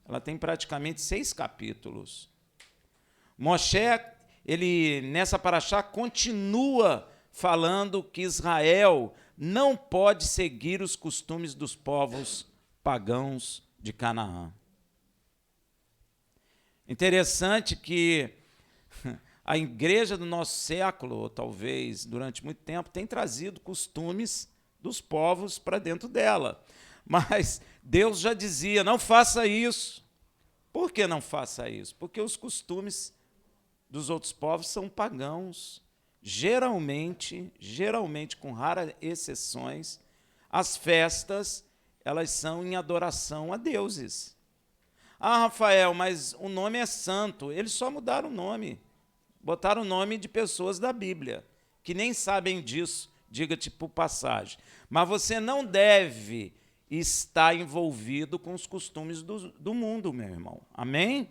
Ela tem praticamente 6 capítulos. Moshe, ele nessa paraxá continua falando que Israel não pode seguir os costumes dos povos pagãos de Canaã. Interessante que a igreja do nosso século, ou talvez durante muito tempo, tem trazido costumes dos povos para dentro dela. Mas Deus já dizia, não faça isso. Por que não faça isso? Porque os costumes dos outros povos são pagãos. Geralmente, com raras exceções, as festas, elas são em adoração a deuses. Ah, Rafael, mas o nome é santo. Eles só mudaram o nome. Botaram o nome de pessoas da Bíblia, que nem sabem disso, diga-te por passagem. Mas você não deve estar envolvido com os costumes do mundo, meu irmão. Amém?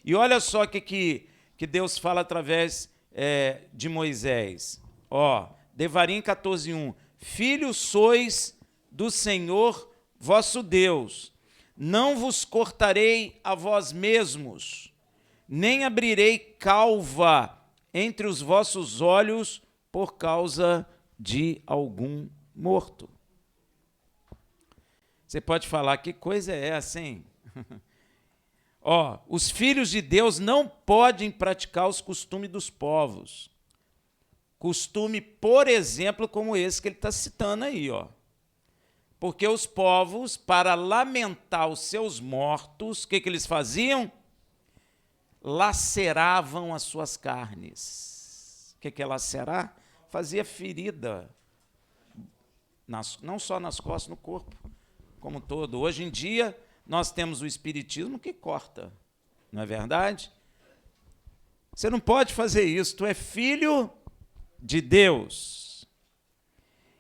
E olha só o que Deus fala através de Moisés. Devarim 14:1. Filhos sois do Senhor vosso Deus. Não vos cortarei a vós mesmos, nem abrirei calva entre os vossos olhos por causa de algum morto. Você pode falar, que coisa é essa, hein? Os filhos de Deus não podem praticar os costumes dos povos. Costume, por exemplo, como esse que ele está citando aí, Porque os povos, para lamentar os seus mortos, o que eles faziam? Laceravam as suas carnes. O que é lacerar? Fazia ferida, não só nas costas, no corpo, como um todo. Hoje em dia, nós temos o espiritismo que corta, não é verdade? Você não pode fazer isso, tu é filho de Deus.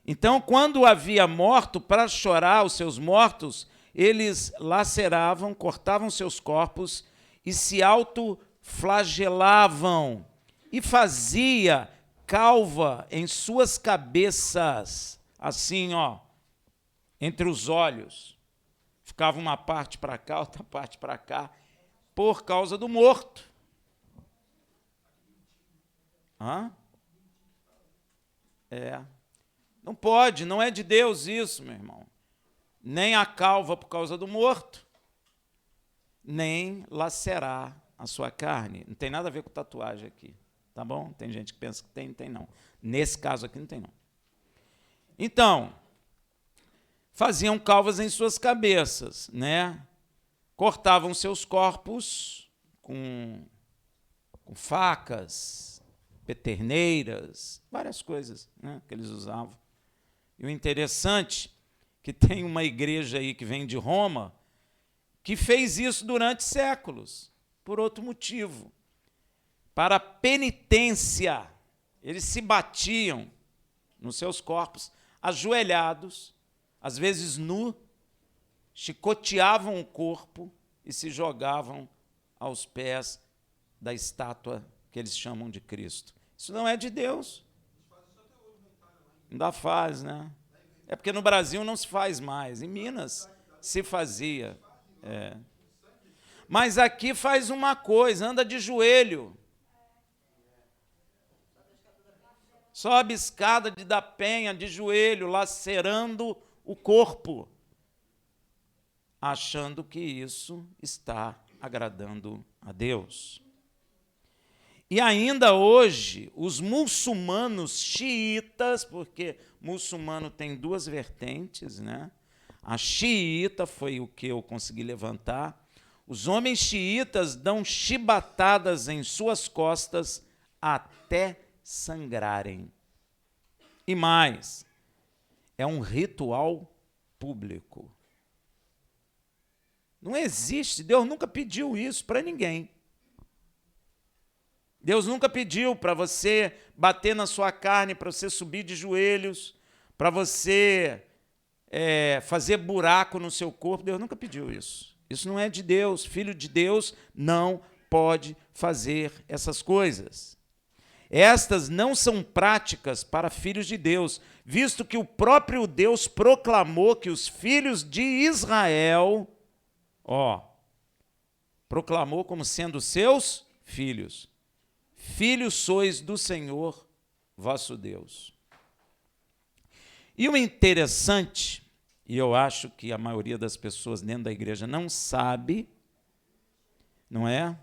Então, quando havia morto, para chorar os seus mortos, eles laceravam, cortavam seus corpos e se autoflagelavam e fazia calva em suas cabeças, assim, entre os olhos. Ficava uma parte para cá, outra parte para cá, por causa do morto. Não pode, não é de Deus isso, meu irmão. Nem a calva por causa do morto, nem lacerar a sua carne. Não tem nada a ver com tatuagem aqui, tá bom? Tem gente que pensa que tem, não tem não. Nesse caso aqui não tem não. Então, faziam calvas em suas cabeças, né? Cortavam seus corpos com facas, peterneiras, várias coisas, né, que eles usavam. E o interessante é que tem uma igreja aí que vem de Roma que fez isso durante séculos, por outro motivo. Para penitência, eles se batiam nos seus corpos, ajoelhados, às vezes nu, chicoteavam o corpo e se jogavam aos pés da estátua que eles chamam de Cristo. Isso não é de Deus. Ainda faz, né? É porque no Brasil não se faz mais. Em Minas se fazia. Mas aqui faz uma coisa, anda de joelho. Sobe escada da Penha de joelho, lacerando o corpo, achando que isso está agradando a Deus. E ainda hoje, os muçulmanos xiitas, porque muçulmano tem duas vertentes, né? A xiita foi o que eu consegui levantar. Os homens xiitas dão chibatadas em suas costas até sangrarem. E mais, é um ritual público. Não existe, Deus nunca pediu isso para ninguém. Deus nunca pediu para você bater na sua carne, para você subir de joelhos, para você fazer buraco no seu corpo. Deus nunca pediu isso. Isso não é de Deus. Filho de Deus não pode fazer essas coisas. Estas não são práticas para filhos de Deus, visto que o próprio Deus proclamou que os filhos de Israel, proclamou como sendo seus filhos. Filhos sois do Senhor, vosso Deus. E o interessante, e eu acho que a maioria das pessoas dentro da igreja não sabe, não é?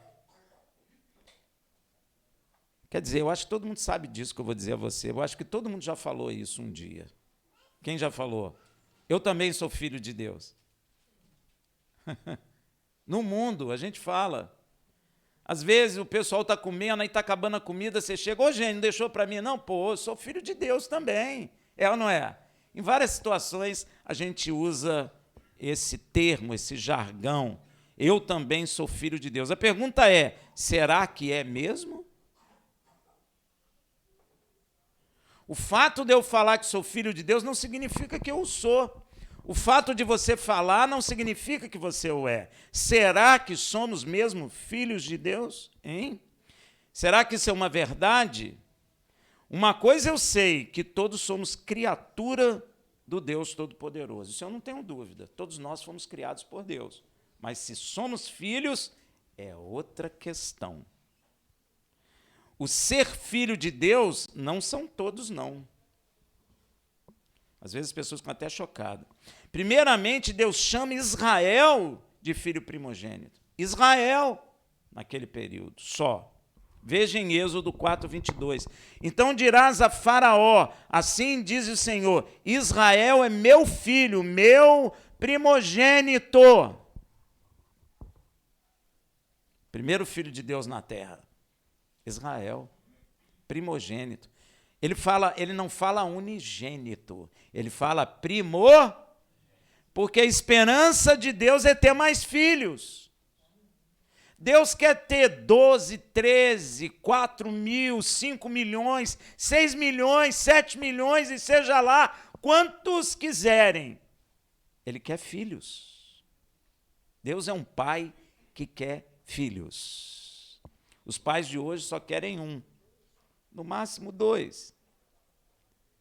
Quer dizer, eu acho que todo mundo sabe disso que eu vou dizer a você. Eu acho que todo mundo já falou isso um dia. Quem já falou? Eu também sou filho de Deus. No mundo, a gente fala. Às vezes o pessoal está comendo, aí está acabando a comida, você chega, ô gente, não deixou para mim? Não, pô, eu sou filho de Deus também. É ou não é? Em várias situações a gente usa esse termo, esse jargão. Eu também sou filho de Deus. A pergunta é, será que é mesmo? O fato de eu falar que sou filho de Deus não significa que eu o sou. O fato de você falar não significa que você o é. Será que somos mesmo filhos de Deus? Hein? Será que isso é uma verdade? Uma coisa eu sei, que todos somos criatura do Deus Todo-Poderoso. Isso eu não tenho dúvida. Todos nós fomos criados por Deus. Mas se somos filhos, é outra questão. O ser filho de Deus não são todos, não. Às vezes as pessoas ficam até chocadas. Primeiramente, Deus chama Israel de filho primogênito. Israel, naquele período, só. Veja em Êxodo 4, 22. Então dirás a Faraó, assim diz o Senhor, Israel é meu filho, meu primogênito. Primeiro filho de Deus na terra. Israel, primogênito. Ele não fala unigênito, ele fala porque a esperança de Deus é ter mais filhos. Deus quer ter 12, 13, 4 mil, 5 milhões, 6 milhões, 7 milhões e seja lá quantos quiserem. Ele quer filhos. Deus é um pai que quer filhos. Os pais de hoje só querem um, no máximo 2.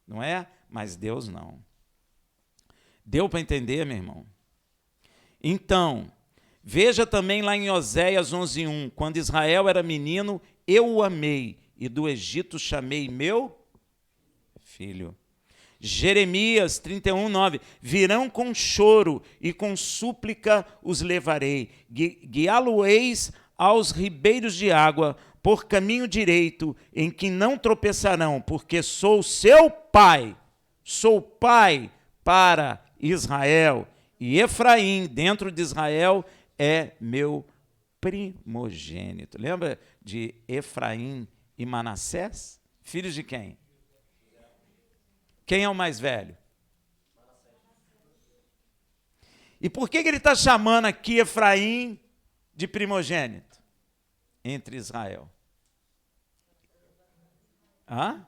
Não é? Mas Deus não. Deu para entender, meu irmão? Então, veja também lá em Oséias 11:1, quando Israel era menino, eu o amei, e do Egito chamei meu filho. Jeremias 31:9, virão com choro e com súplica os levarei, guiá-lo-eis aos ribeiros de água, por caminho direito, em que não tropeçarão, porque sou seu pai para Israel, e Efraim, dentro de Israel, é meu primogênito. Lembra de Efraim e Manassés? Filhos de quem? Quem é o mais velho? E por que ele está chamando aqui Efraim de primogênito entre Israel? Hã?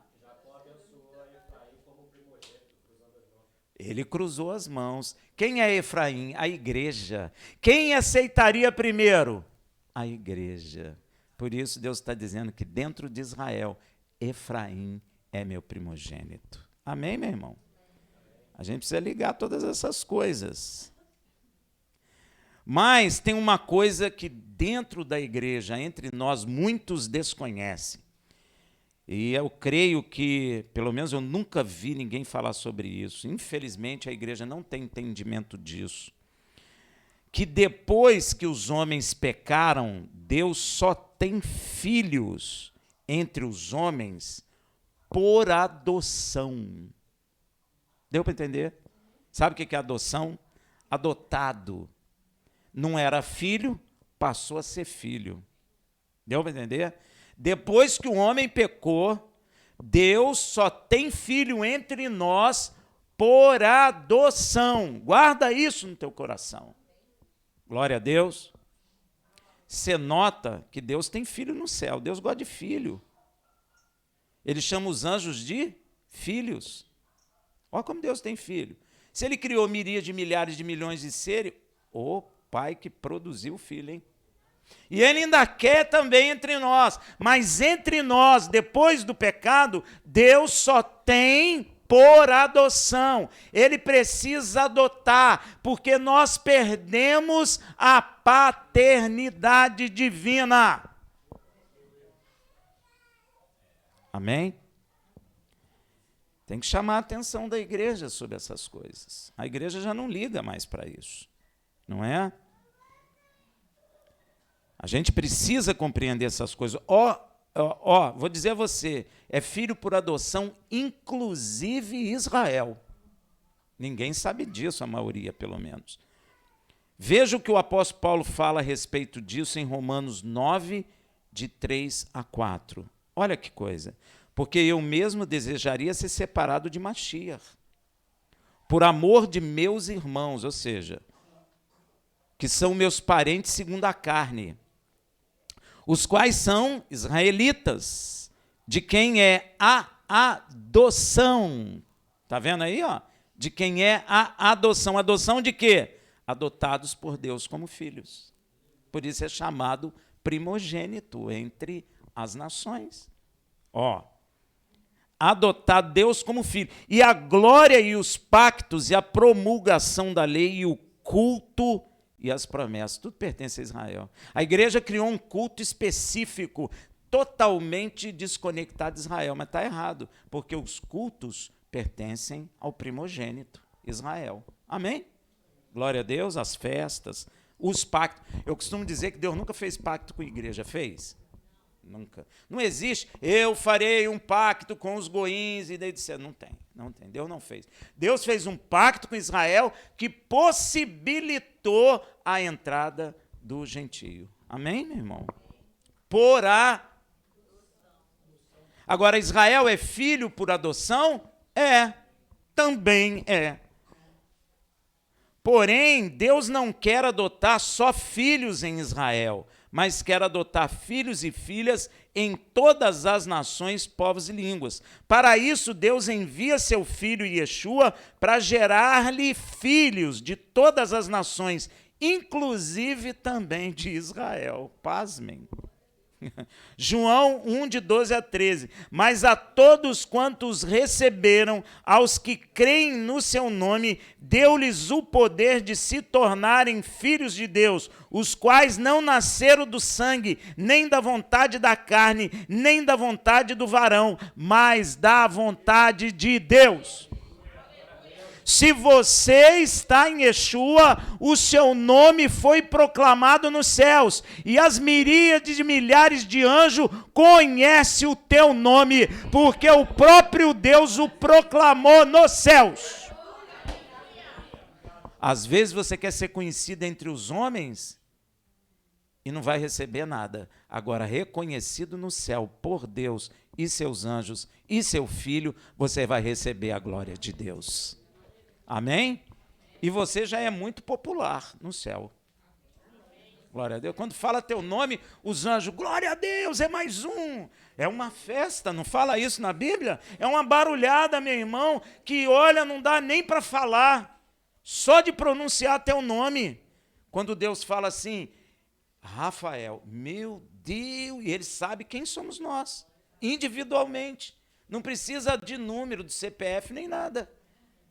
Ele cruzou as mãos. Quem é Efraim? A igreja. Quem aceitaria primeiro? A igreja. Por isso Deus está dizendo que dentro de Israel, Efraim é meu primogênito. Amém, meu irmão? A gente precisa ligar todas essas coisas. Mas tem uma coisa que dentro da igreja, entre nós, muitos desconhecem. E eu creio que, pelo menos eu nunca vi ninguém falar sobre isso. Infelizmente, a igreja não tem entendimento disso. Que depois que os homens pecaram, Deus só tem filhos entre os homens por adoção. Deu para entender? Sabe o que é adoção? Adotado. Não era filho, passou a ser filho. Deu para entender? Depois que o homem pecou, Deus só tem filho entre nós por adoção. Guarda isso no teu coração. Glória a Deus. Você nota que Deus tem filho no céu. Deus gosta de filho. Ele chama os anjos de filhos. Olha como Deus tem filho. Se ele criou miríades de milhares de milhões de seres, o pai que produziu o filho, hein? E ele ainda quer também entre nós. Mas entre nós, depois do pecado, Deus só tem por adoção. Ele precisa adotar, porque nós perdemos a paternidade divina. Amém? Tem que chamar a atenção da igreja sobre essas coisas. A igreja já não liga mais para isso, não é? A gente precisa compreender essas coisas. Vou dizer a você, é filho por adoção, inclusive Israel. Ninguém sabe disso, a maioria, pelo menos. Veja o que o apóstolo Paulo fala a respeito disso em Romanos 9, de 3 a 4. Olha que coisa. Porque eu mesmo desejaria ser separado de Mashiach, por amor de meus irmãos, ou seja, que são meus parentes segundo a carne, os quais são israelitas, de quem é a adoção. Está vendo aí? Ó? De quem é a adoção. Adoção de quê? Adotados por Deus como filhos. Por isso é chamado primogênito entre as nações. Adotar Deus como filho. E a glória e os pactos e a promulgação da lei e o culto e as promessas, tudo pertence a Israel. A igreja criou um culto específico, totalmente desconectado de Israel, mas está errado, porque os cultos pertencem ao primogênito, Israel. Amém? Glória a Deus, as festas, os pactos. Eu costumo dizer que Deus nunca fez pacto com a igreja, fez? Nunca. Não existe, eu farei um pacto com os goíns, e daí disse, não tem, Deus não fez. Deus fez um pacto com Israel que possibilitou a entrada do gentio. Amém, meu irmão? Agora, Israel é filho por adoção? Também é. Porém, Deus não quer adotar só filhos em Israel, mas quer adotar filhos e filhas em todas as nações, povos e línguas. Para isso, Deus envia seu filho Yeshua para gerar-lhe filhos de todas as nações, inclusive também de Israel. Pasmem. João 1, de 12 a 13. Mas a todos quantos receberam, aos que creem no seu nome, deu-lhes o poder de se tornarem filhos de Deus, os quais não nasceram do sangue, nem da vontade da carne, nem da vontade do varão, mas da vontade de Deus. Se você está em Yeshua, o seu nome foi proclamado nos céus, e as miríades de milhares de anjos conhecem o teu nome, porque o próprio Deus o proclamou nos céus. Às vezes você quer ser conhecido entre os homens e não vai receber nada. Agora, reconhecido no céu por Deus e seus anjos e seu Filho, você vai receber a glória de Deus. Amém? E você já é muito popular no céu. Glória a Deus. Quando fala teu nome, os anjos, glória a Deus, é mais um. É uma festa, não fala isso na Bíblia? É uma barulhada, meu irmão, que olha, não dá nem para falar, só de pronunciar teu nome. Quando Deus fala assim, Rafael, meu Deus, e ele sabe quem somos nós, individualmente. Não precisa de número, de CPF, nem nada.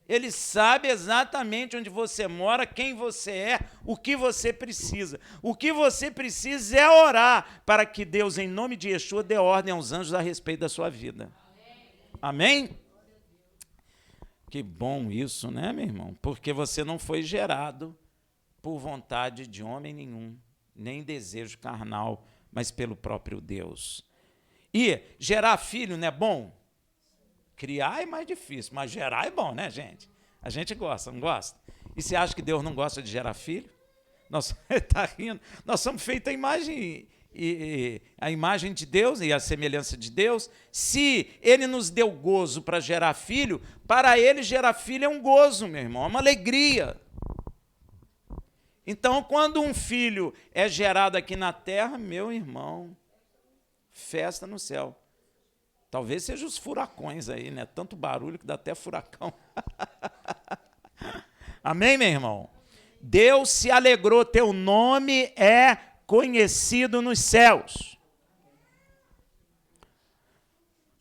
Ele sabe exatamente onde você mora, quem você é, o que você precisa. O que você precisa é orar para que Deus, em nome de Yeshua, dê ordem aos anjos a respeito da sua vida. Amém? Que bom isso, né, meu irmão? Porque você não foi gerado por vontade de homem nenhum, nem desejo carnal, mas pelo próprio Deus. E gerar filho não é bom? Criar é mais difícil, mas gerar é bom, né, gente? A gente gosta, não gosta? E você acha que Deus não gosta de gerar filho? Nós está rindo. Nós somos feitos a imagem de Deus e a semelhança de Deus. Se Ele nos deu gozo para gerar filho, para Ele gerar filho é um gozo, meu irmão, é uma alegria. Então, quando um filho é gerado aqui na terra, meu irmão, festa no céu. Talvez sejam os furacões aí, né? Tanto barulho que dá até furacão. Amém, meu irmão? Deus se alegrou, teu nome é conhecido nos céus.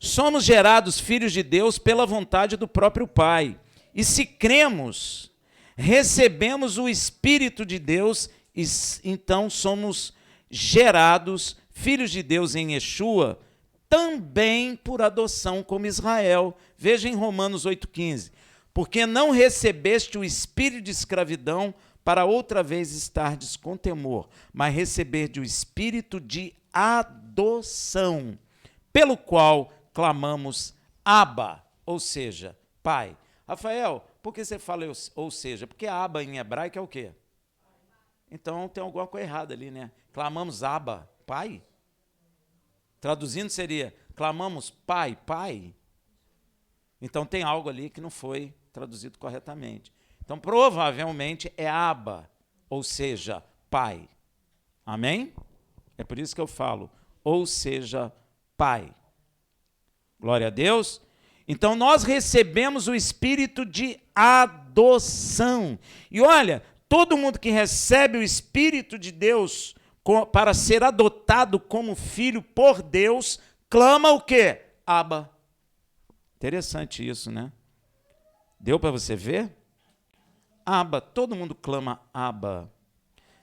somos gerados filhos de Deus pela vontade do próprio Pai. E se cremos, recebemos o Espírito de Deus, e então somos gerados filhos de Deus em Yeshua, também por adoção como Israel. Veja em Romanos 8,15. Porque não recebeste o espírito de escravidão para outra vez estardes com temor, mas recebeste o espírito de adoção, pelo qual clamamos Abba, ou seja, Pai. Rafael, por que você fala ou seja? Porque Abba em hebraico é o quê? Então tem alguma coisa errada ali, né? Clamamos Abba, Pai? Traduzindo seria, clamamos Pai, Pai? Então tem algo ali que não foi traduzido corretamente. Então provavelmente é Abba, ou seja, Pai. Amém? É por isso que eu falo, ou seja, Pai. Glória a Deus. Então nós recebemos o espírito de adoção. E olha, todo mundo que recebe o espírito de Deus para ser adotado como filho por Deus, clama o quê? Abba. Interessante isso, né? Deu para você ver? Abba, todo mundo clama Abba.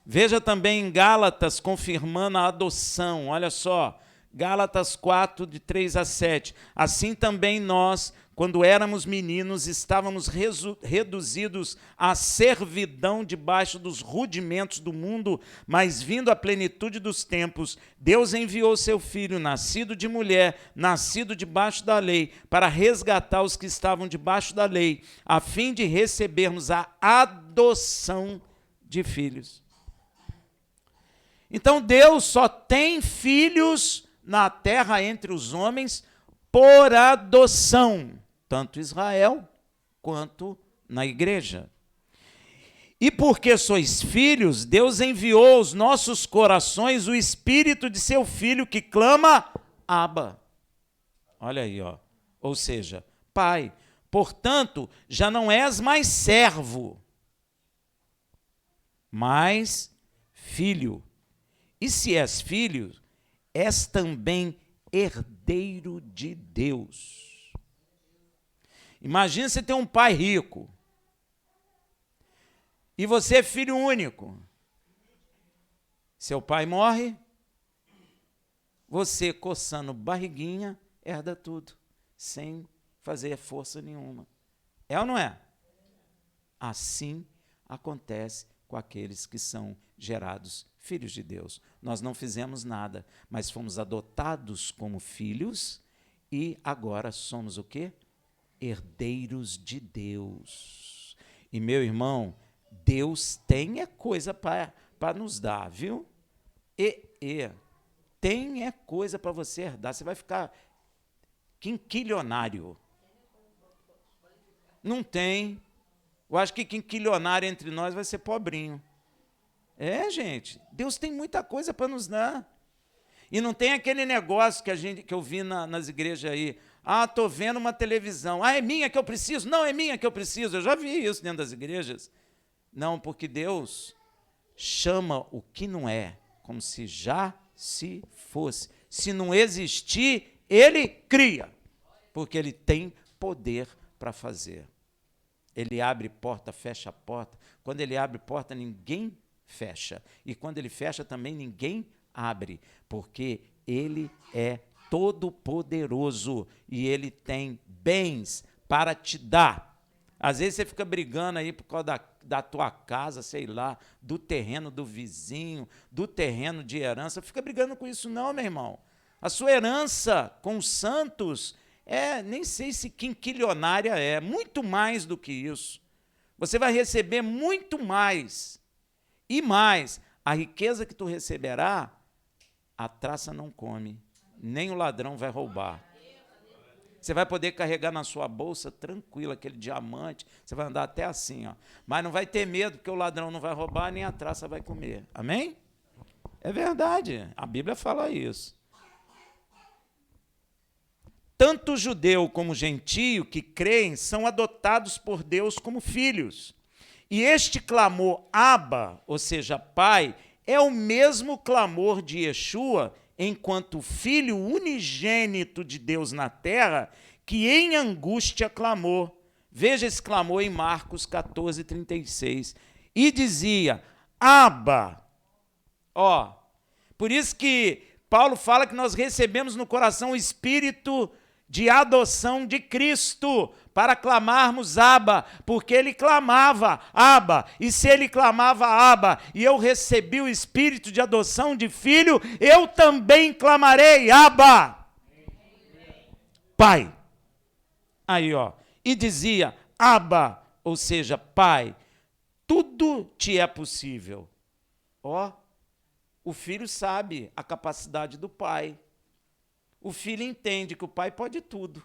Veja também em Gálatas, confirmando a adoção, olha só, Gálatas 4, de 3 a 7. Assim também nós, quando éramos meninos, estávamos reduzidos à servidão debaixo dos rudimentos do mundo, mas vindo à plenitude dos tempos, Deus enviou seu Filho, nascido de mulher, nascido debaixo da lei, para resgatar os que estavam debaixo da lei, a fim de recebermos a adoção de filhos. Então Deus só tem filhos na terra entre os homens por adoção, tanto Israel quanto na igreja. E porque sois filhos, Deus enviou aos nossos corações o espírito de seu Filho que clama Abba. Olha aí, ó. Ou seja, Pai. Portanto, já não és mais servo, mas filho. E se és filho, és também herdeiro de Deus. Imagina você ter um pai rico e você é filho único. Seu pai morre, você coçando barriguinha, herda tudo, sem fazer força nenhuma. É ou não é? Assim acontece com aqueles que são gerados filhos de Deus. Nós não fizemos nada, mas fomos adotados como filhos e agora somos o quê? Herdeiros de Deus. E, meu irmão, Deus tem coisa para nos dar, viu? Tem coisa para você herdar. Você vai ficar quinquilionário. Não tem. Eu acho que quinquilionário entre nós vai ser pobrinho. Gente, Deus tem muita coisa para nos dar. E não tem aquele negócio que eu vi nas igrejas aí. Estou vendo uma televisão. É minha que eu preciso? Não, é minha que eu preciso. Eu já vi isso dentro das igrejas. Não, porque Deus chama o que não é, como se já se fosse. Se não existir, Ele cria, porque Ele tem poder para fazer. Ele abre porta, fecha a porta. Quando Ele abre porta, ninguém fecha. E quando Ele fecha, também ninguém abre, porque Ele é todo-poderoso e Ele tem bens para te dar. Às vezes você fica brigando aí por causa da tua casa, sei lá, do terreno do vizinho, do terreno de herança. Fica brigando com isso não, meu irmão. A sua herança com os santos nem sei se quinquilionária muito mais do que isso. Você vai receber muito mais. E mais, a riqueza que tu receberá, a traça não come, nem o ladrão vai roubar. Você vai poder carregar na sua bolsa tranquilo aquele diamante, você vai andar até assim, ó. Mas não vai ter medo, porque o ladrão não vai roubar, nem a traça vai comer. Amém? É verdade, a Bíblia fala isso. Tanto judeu como gentio que creem são adotados por Deus como filhos. E este clamor Abba, ou seja, Pai, é o mesmo clamor de Yeshua enquanto Filho unigênito de Deus na terra, que em angústia clamou. Veja esse clamor em Marcos 14, 36. E dizia, Abba. Ó, por isso que Paulo fala que nós recebemos no coração o espírito de adoção de Cristo, para clamarmos Abba, porque ele clamava Abba, e se ele clamava Abba, e eu recebi o espírito de adoção de filho, eu também clamarei Abba, Pai. Aí, ó, e dizia, Abba, ou seja, Pai, tudo te é possível. Ó, o filho sabe a capacidade do pai. O filho entende que o pai pode tudo.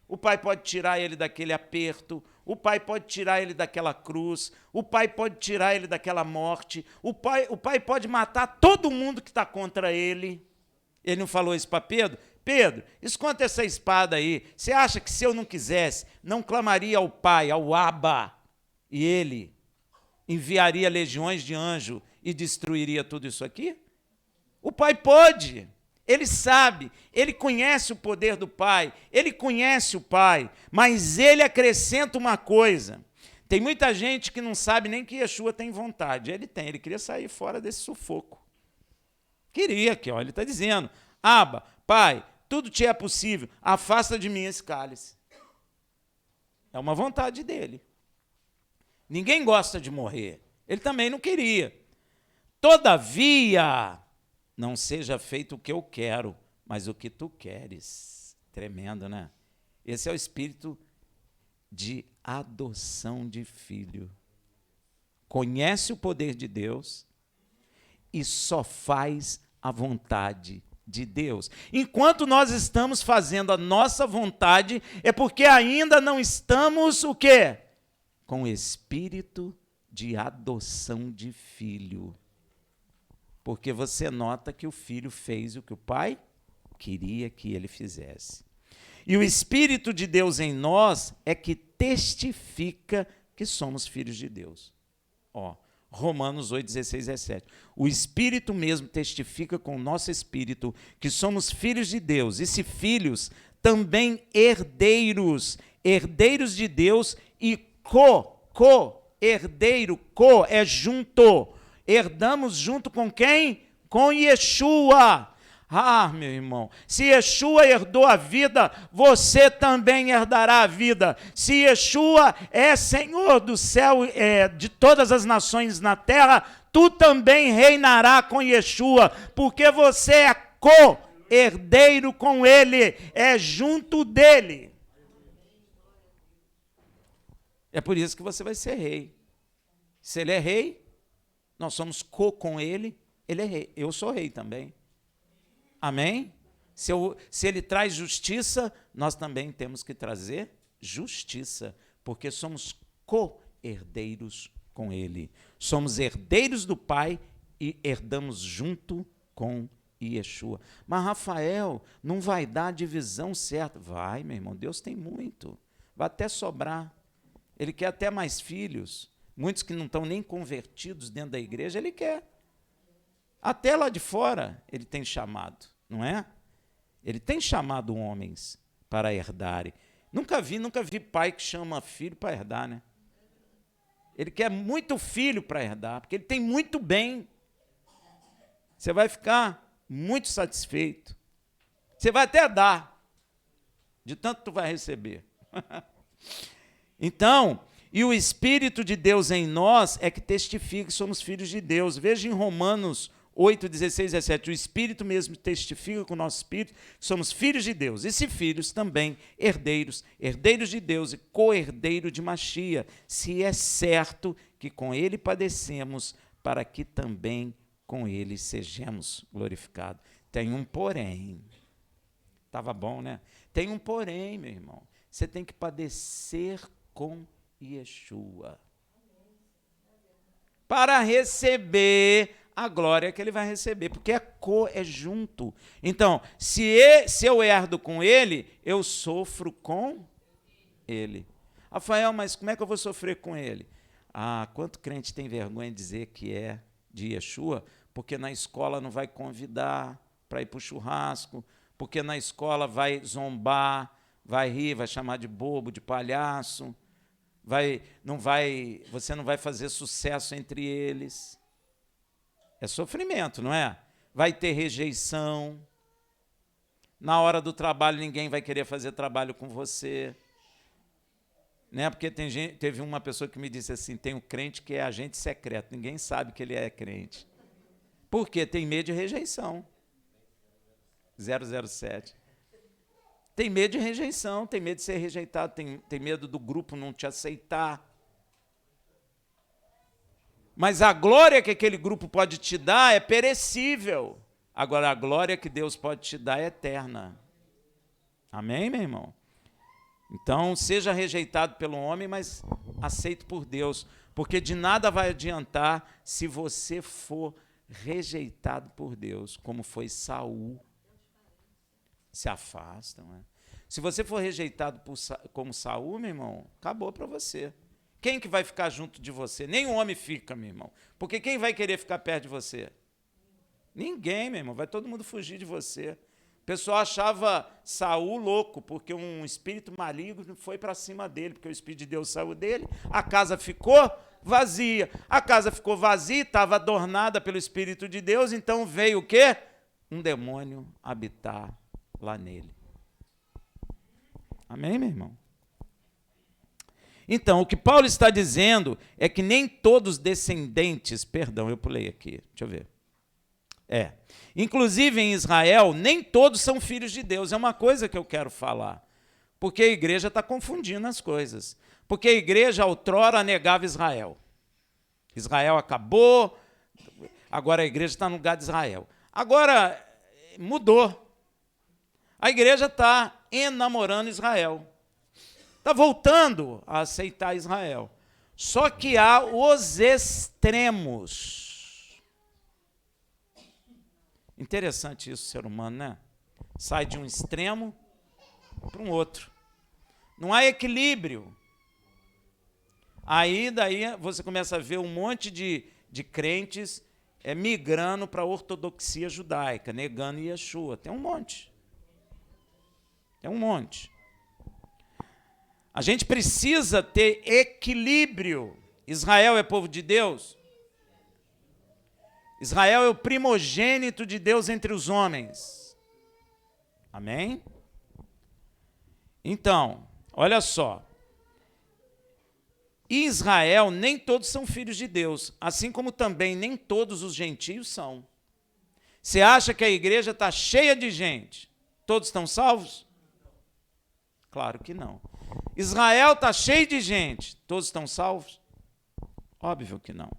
O pai pode tirar ele daquele aperto, o pai pode tirar ele daquela cruz, o pai pode tirar ele daquela morte, o pai pode matar todo mundo que está contra ele. Ele não falou isso para Pedro? Pedro, esconda essa espada aí. Você acha que se eu não quisesse, não clamaria ao Pai, ao Abba, e ele enviaria legiões de anjos e destruiria tudo isso aqui? O Pai pode. Ele sabe, ele conhece o poder do Pai, ele conhece o Pai, mas ele acrescenta uma coisa. Tem muita gente que não sabe nem que Yeshua tem vontade. Ele tem, ele queria sair fora desse sufoco. Queria aqui, ó, ele está dizendo, Abba, Pai, tudo te é possível, afasta de mim esse cálice. É uma vontade dele. Ninguém gosta de morrer. Ele também não queria. Todavia, não seja feito o que eu quero, mas o que tu queres. Tremendo, né? Esse é o espírito de adoção de filho. Conhece o poder de Deus e só faz a vontade de Deus. Enquanto nós estamos fazendo a nossa vontade, é porque ainda não estamos o quê? Com o espírito de adoção de filho. Porque você nota que o filho fez o que o pai queria que ele fizesse. E o Espírito de Deus em nós é que testifica que somos filhos de Deus. Ó, Romanos 8, 16, 17. O Espírito mesmo testifica com o nosso espírito que somos filhos de Deus. E se filhos, também herdeiros. Herdeiros de Deus e co-herdeiro. Co é junto. Herdamos junto com quem? Com Yeshua. Ah, meu irmão, se Yeshua herdou a vida, você também herdará a vida. Se Yeshua é Senhor do céu, de todas as nações na terra, tu também reinará com Yeshua, porque você é co-herdeiro com ele, é junto dele. É por isso que você vai ser rei. Se ele é rei, nós somos com ele, ele é rei. Eu sou rei também. Amém? Se ele traz justiça, nós também temos que trazer justiça, porque somos co-herdeiros com ele. Somos herdeiros do Pai e herdamos junto com Yeshua. Mas, Rafael, não vai dar a divisão certa. Vai, meu irmão, Deus tem muito. Vai até sobrar. Ele quer até mais filhos. Muitos que não estão nem convertidos dentro da igreja, ele quer. Até lá de fora ele tem chamado, não é? Ele tem chamado homens para herdarem. Nunca vi pai que chama filho para herdar, né? Ele quer muito filho para herdar, porque ele tem muito bem. Você vai ficar muito satisfeito. Você vai até dar, de tanto que tu vai receber. Então, e o Espírito de Deus em nós é que testifica que somos filhos de Deus. Veja em Romanos 8, 16, 17, o Espírito mesmo testifica com o nosso Espírito que somos filhos de Deus. E se filhos, também herdeiros, herdeiros de Deus e co-herdeiro de Machia, se é certo que com ele padecemos, para que também com ele sejamos glorificados. Tem um porém. Estava bom, né? Tem um porém, meu irmão. Você tem que padecer com Yeshua para receber a glória que ele vai receber, porque é junto. Então, se eu herdo com ele, eu sofro com ele. Rafael, mas como é que eu vou sofrer com ele? Ah, quanto crente tem vergonha de dizer que é de Yeshua, porque na escola não vai convidar para ir para o churrasco, porque na escola vai zombar, vai rir, vai chamar de bobo, de palhaço, você não vai fazer sucesso entre eles. É sofrimento, não é? Vai ter rejeição. Na hora do trabalho, ninguém vai querer fazer trabalho com você. Né? Porque teve uma pessoa que me disse assim, tem um crente que é agente secreto, ninguém sabe que ele é crente. Por quê? Tem medo de rejeição. 007. Tem medo de rejeição, tem medo de ser rejeitado, tem medo do grupo não te aceitar. Mas a glória que aquele grupo pode te dar é perecível. Agora, a glória que Deus pode te dar é eterna. Amém, meu irmão? Então, seja rejeitado pelo homem, mas aceito por Deus. Porque de nada vai adiantar se você for rejeitado por Deus, como foi Saul. Se afasta, não é? Se você for rejeitado como Saul, meu irmão, acabou para você. Quem que vai ficar junto de você? Nenhum homem fica, meu irmão. Porque quem vai querer ficar perto de você? Ninguém, meu irmão. Vai todo mundo fugir de você. O pessoal achava Saul louco, porque um espírito maligno foi para cima dele, porque o Espírito de Deus saiu dele, a casa ficou vazia. A casa ficou vazia, estava adornada pelo Espírito de Deus, então veio o quê? Um demônio habitar lá nele. Amém, meu irmão? Então, o que Paulo está dizendo é que nem todos os descendentes, perdão, eu pulei aqui, deixa eu ver. Inclusive em Israel, nem todos são filhos de Deus. É uma coisa que eu quero falar, porque a igreja está confundindo as coisas. Porque a igreja outrora negava Israel. Israel acabou, agora a igreja está no lugar de Israel. Agora mudou. A igreja está enamorando Israel. Está voltando a aceitar Israel. Só que há os extremos. Interessante isso, ser humano, né? Sai de um extremo para um outro. Não há equilíbrio. Aí, daí, você começa a ver um monte de crentes migrando para a ortodoxia judaica, negando Yeshua. Tem um monte. Tem um monte. A gente precisa ter equilíbrio. Israel é povo de Deus. Israel é o primogênito de Deus entre os homens. Amém? Então, olha só. Em Israel, nem todos são filhos de Deus, assim como também nem todos os gentios são. Você acha que a igreja está cheia de gente? Todos estão salvos? Claro que não. Israel está cheio de gente. Todos estão salvos? Óbvio que não.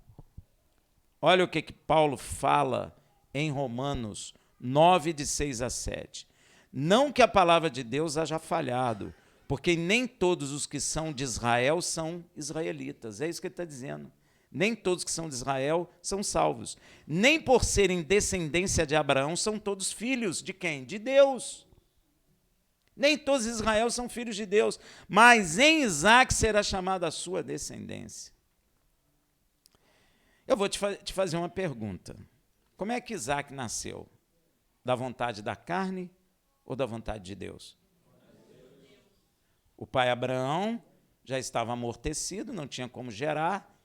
Olha o que Paulo fala em Romanos 9, de 6 a 7. Não que a palavra de Deus haja falhado, porque nem todos os que são de Israel são israelitas. É isso que ele está dizendo. Nem todos que são de Israel são salvos. Nem por serem descendência de Abraão são todos filhos de quem? De Deus. Nem todos de Israel são filhos de Deus, mas em Isaque será chamada a sua descendência. Eu vou te fazer uma pergunta. Como é que Isaque nasceu? Da vontade da carne ou da vontade de Deus? O pai Abraão já estava amortecido, não tinha como gerar,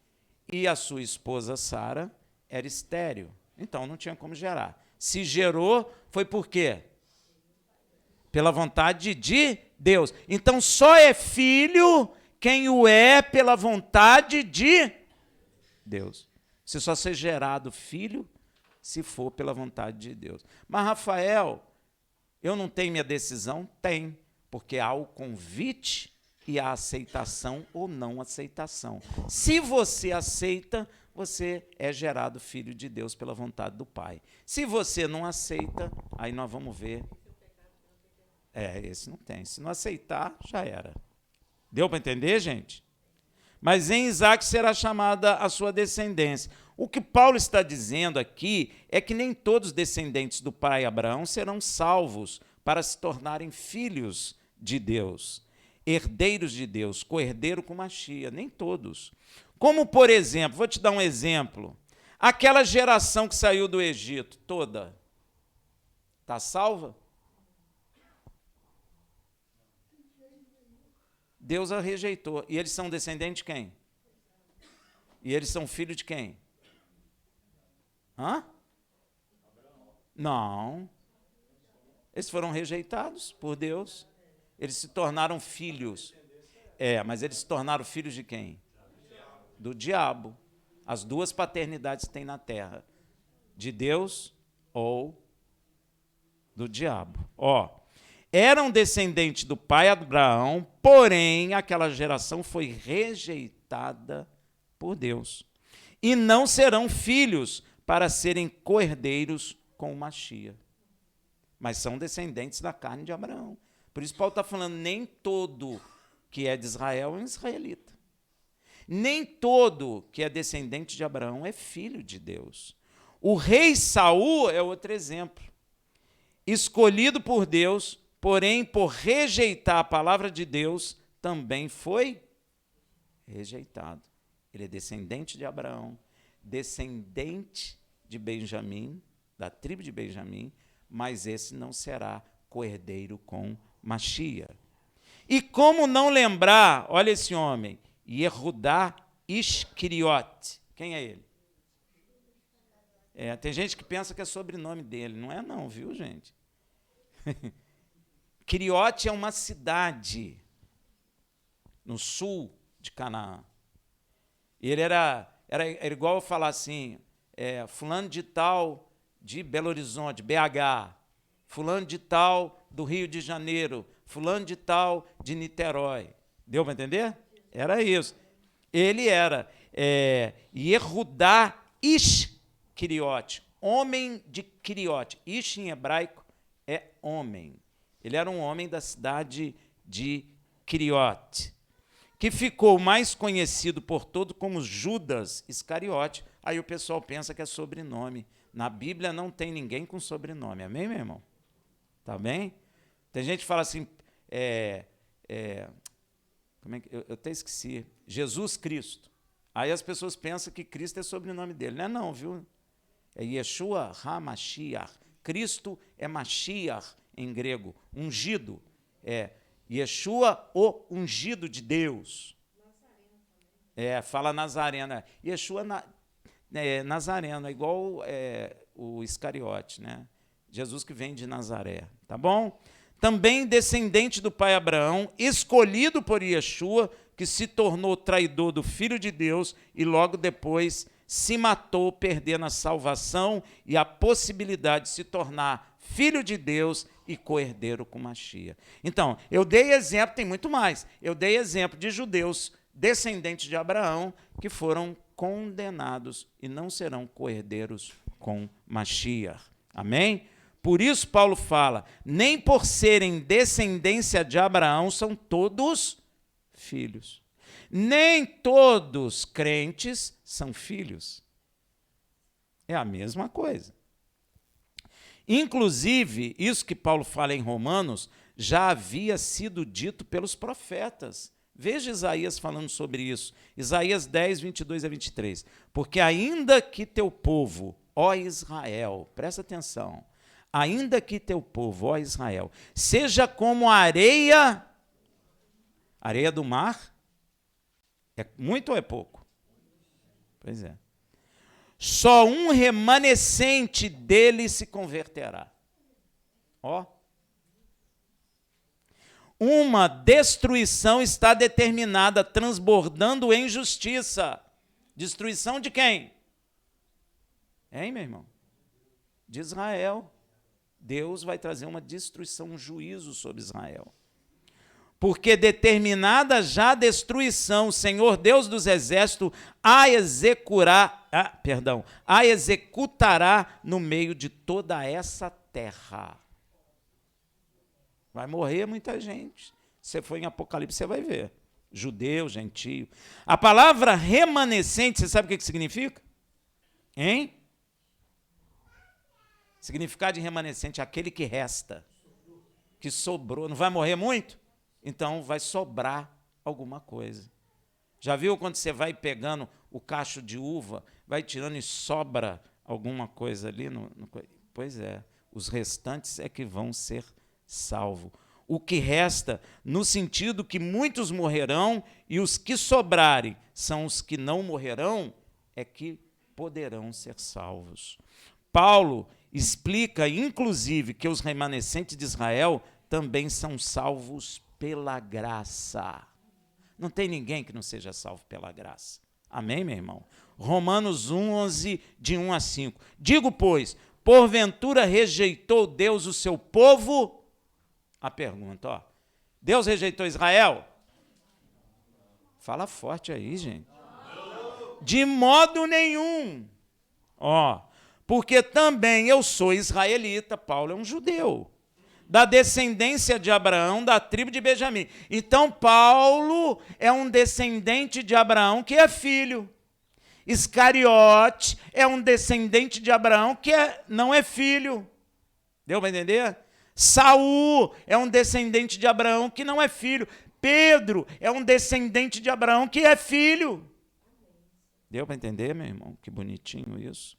e a sua esposa Sara era estéril, então não tinha como gerar. Se gerou, foi por quê? Pela vontade de Deus. Então só é filho quem o é pela vontade de Deus. Se só ser gerado filho, se for pela vontade de Deus. Mas, Rafael, eu não tenho minha decisão? Tem, porque há o convite e a aceitação ou não aceitação. Se você aceita, você é gerado filho de Deus pela vontade do Pai. Se você não aceita, aí nós vamos ver. Esse não tem. Se não aceitar, já era. Deu para entender, gente? Mas em Isaque será chamada a sua descendência. O que Paulo está dizendo aqui é que nem todos os descendentes do pai Abraão serão salvos para se tornarem filhos de Deus, herdeiros de Deus, co-herdeiro com Machia, nem todos. Como, por exemplo, vou te dar um exemplo, aquela geração que saiu do Egito, toda, Está salva? Deus a rejeitou. E eles são descendentes de quem? E eles são filhos de quem? Hã? Não. Eles foram rejeitados por Deus. Eles se tornaram filhos. Mas eles se tornaram filhos de quem? Do diabo. As duas paternidades que tem na terra. De Deus ou do diabo. Eram descendentes do pai Abraão, porém aquela geração foi rejeitada por Deus. E não serão filhos para serem co-herdeiros com o Machia. Mas são descendentes da carne de Abraão. Por isso Paulo está falando, nem todo que é de Israel é um israelita. Nem todo que é descendente de Abraão é filho de Deus. O rei Saul é outro exemplo. Escolhido por Deus, porém, por rejeitar a palavra de Deus, também foi rejeitado. Ele é descendente de Abraão, descendente de Benjamim, da tribo de Benjamim, mas esse não será co-herdeiro com Machia. E como não lembrar, olha esse homem, Yehudá Iscariote. Quem é ele? Tem gente que pensa que é sobrenome dele. Não é não, viu, gente? Quiriote é uma cidade no sul de Canaã. Ele era igual eu falar assim, fulano de tal de Belo Horizonte, BH, fulano de tal do Rio de Janeiro, fulano de tal de Niterói. Deu para entender? Era isso. Ele era Yehudá Iscariote, homem de Quiriote. Ish em hebraico é homem. Ele era um homem da cidade de Quiriote, que ficou mais conhecido por todo como Judas Iscariote. Aí o pessoal pensa que é sobrenome. Na Bíblia não tem ninguém com sobrenome. Amém, meu irmão? Tá bem? Tem gente que fala assim, como é que, eu até esqueci, Jesus Cristo. Aí as pessoas pensam que Cristo é sobrenome dele. Não é não, viu? É Yeshua HaMashiach. Cristo é Mashiach em grego, ungido. Yeshua, o ungido de Deus. Fala Nazareno. Yeshua Nazareno, é igual o Iscariote, né? Jesus que vem de Nazaré, tá bom? Também descendente do pai Abraão, escolhido por Yeshua, que se tornou traidor do Filho de Deus e logo depois se matou, perdendo a salvação e a possibilidade de se tornar filho de Deus e co-herdeiro com Machia. Então, eu dei exemplo, tem muito mais, eu dei exemplo de judeus descendentes de Abraão que foram condenados e não serão co-herdeiros com Machia. Amém? Por isso Paulo fala, nem por serem descendência de Abraão são todos filhos. Nem todos crentes são filhos. É a mesma coisa. Inclusive, isso que Paulo fala em Romanos já havia sido dito pelos profetas. Veja Isaías falando sobre isso. Isaías 10, 22 a 23. Porque ainda que teu povo, ó Israel, presta atenção, ainda que teu povo, ó Israel, seja como a areia do mar, é muito ou é pouco? Pois é. Só um remanescente dele se converterá. Uma destruição está determinada, transbordando em justiça. Destruição de quem? Hein, meu irmão? De Israel. Deus vai trazer uma destruição, um juízo sobre Israel. Porque determinada já a destruição, o Senhor Deus dos Exércitos a executará no meio de toda essa terra. Vai morrer muita gente. Se for em Apocalipse, você vai ver. Judeu, gentio. A palavra remanescente, você sabe o que significa? Hein? Significado de remanescente é aquele que resta, que sobrou. Não vai morrer muito? Então vai sobrar alguma coisa. Já viu quando você vai pegando o cacho de uva, vai tirando e sobra alguma coisa ali? Pois é. Os restantes é que vão ser salvos. O que resta, no sentido que muitos morrerão e os que sobrarem são os que não morrerão, é que poderão ser salvos. Paulo explica, inclusive, que os remanescentes de Israel também são salvos pela graça. Não tem ninguém que não seja salvo pela graça. Amém, meu irmão? Romanos 11, de 1 a 5. Digo, pois, porventura rejeitou Deus o seu povo? A pergunta, ó. Deus rejeitou Israel? Fala forte aí, gente. De modo nenhum. Ó, porque também eu sou israelita, Paulo é um judeu, da descendência de Abraão, da tribo de Benjamim. Então, Paulo é um descendente de Abraão que é filho. Iscariote é um descendente de Abraão que não é filho. Deu para entender? Saul é um descendente de Abraão que não é filho. Pedro é um descendente de Abraão que é filho. Deu para entender, meu irmão? Que bonitinho isso.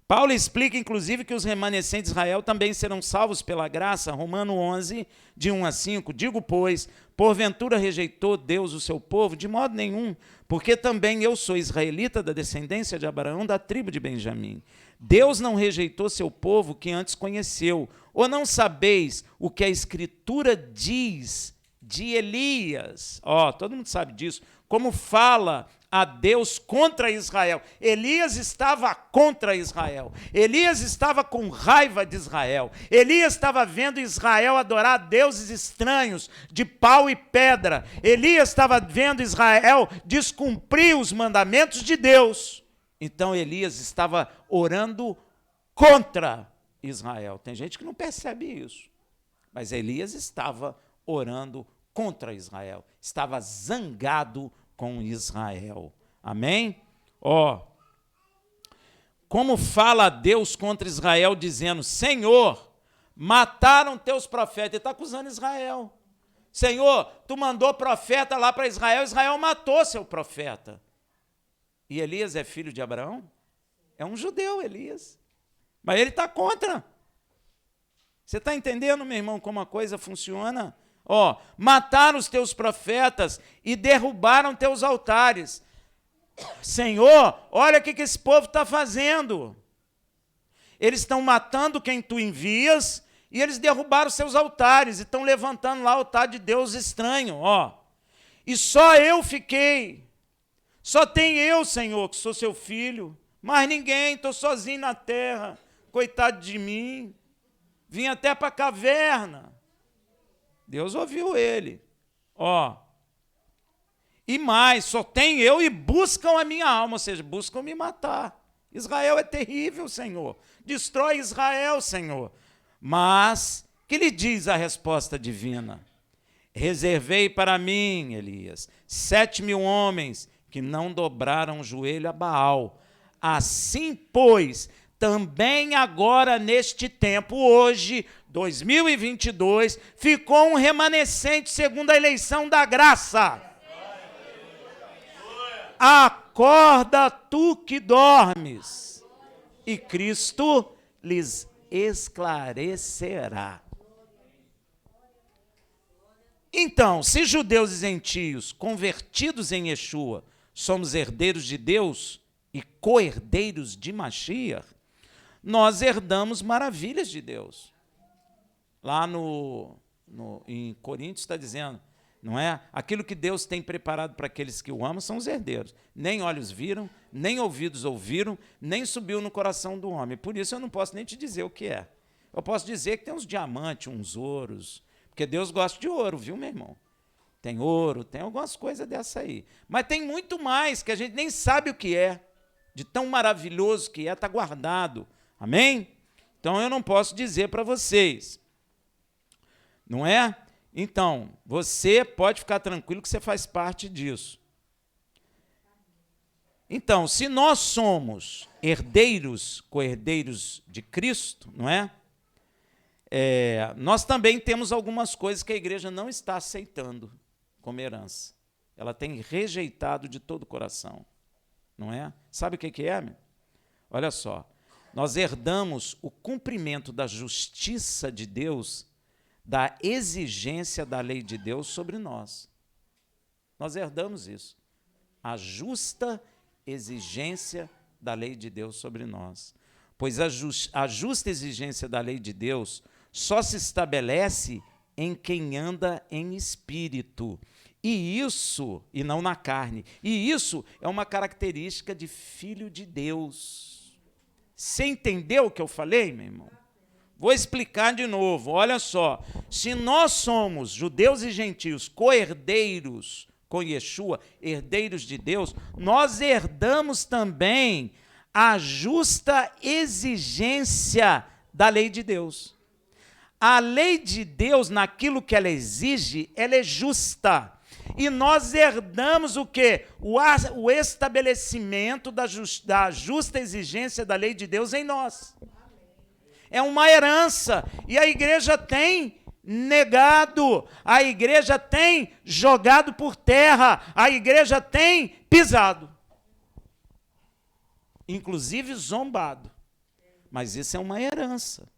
Paulo explica, inclusive, que os remanescentes de Israel também serão salvos pela graça. Romanos 11, de 1 a 5. Digo, pois, porventura rejeitou Deus o seu povo? De modo nenhum, porque também eu sou israelita da descendência de Abraão, da tribo de Benjamim. Deus não rejeitou seu povo que antes conheceu. Ou não sabeis o que a Escritura diz de Elias? Ó, todo mundo sabe disso. Como fala a Deus contra Israel. Elias estava contra Israel. Elias estava com raiva de Israel. Elias estava vendo Israel adorar deuses estranhos de pau e pedra. Elias estava vendo Israel descumprir os mandamentos de Deus. Então Elias estava orando contra Israel. Tem gente que não percebe isso. Mas Elias estava orando contra Israel. Estava zangado com Israel. Amém? Ó, como fala Deus contra Israel, dizendo, Senhor, mataram teus profetas. Ele está acusando Israel. Senhor, tu mandou profeta lá para Israel, Israel matou seu profeta. E Elias é filho de Abraão? É um judeu, Elias. Mas ele está contra. Você está entendendo, meu irmão, como a coisa funciona? Ó, mataram os teus profetas e derrubaram teus altares. Senhor, olha o que esse povo está fazendo. Eles estão matando quem tu envias e eles derrubaram seus altares e estão levantando lá o altar de Deus estranho. Ó. E só eu fiquei. Só tem eu, Senhor, que sou seu filho. Mais ninguém, estou sozinho na terra. Coitado de mim. Vim até para a caverna. Deus ouviu ele. Ó. E mais, só tem eu e buscam a minha alma, ou seja, buscam me matar. Israel é terrível, Senhor. Destrói Israel, Senhor. Mas, que lhe diz a resposta divina? Reservei para mim, Elias, 7.000 homens que não dobraram o joelho a Baal. Assim, pois, também agora neste tempo, hoje, 2022, ficou um remanescente segundo a eleição da graça. Acorda tu que dormes, e Cristo lhes esclarecerá. Então, se judeus e gentios convertidos em Yeshua somos herdeiros de Deus e co-herdeiros de Mashiach, nós herdamos maravilhas de Deus. Lá em Coríntios está dizendo, não é? Aquilo que Deus tem preparado para aqueles que o amam são os herdeiros. Nem olhos viram, nem ouvidos ouviram, nem subiu no coração do homem. Por isso eu não posso nem te dizer o que é. Eu posso dizer que tem uns diamantes, uns ouros, porque Deus gosta de ouro, viu, meu irmão? Tem ouro, tem algumas coisas dessa aí. Mas tem muito mais que a gente nem sabe o que é. De tão maravilhoso que é, está guardado. Amém? Então eu não posso dizer para vocês. Não é? Então, você pode ficar tranquilo que você faz parte disso. Então, se nós somos herdeiros, co-herdeiros de Cristo, não é? Nós também temos algumas coisas que a igreja não está aceitando como herança. Ela tem rejeitado de todo o coração, não é? Sabe o que é, meu? Olha só, Nós herdamos o cumprimento da justiça de Deus, da exigência da lei de Deus sobre nós. Nós herdamos isso. A justa exigência da lei de Deus sobre nós. Pois a justa exigência da lei de Deus só se estabelece em quem anda em espírito. E não na carne. E isso é uma característica de filho de Deus. Você entendeu o que eu falei, meu irmão? Vou explicar de novo. Olha só. Se nós somos, judeus e gentios, co-herdeiros com Yeshua, herdeiros de Deus, nós herdamos também a justa exigência da lei de Deus. A lei de Deus, naquilo que ela exige, ela é justa. E nós herdamos o quê? O estabelecimento da justa exigência da lei de Deus em nós. É uma herança. E a igreja tem negado, a igreja tem jogado por terra, a igreja tem pisado. Inclusive zombado. Mas isso é uma herança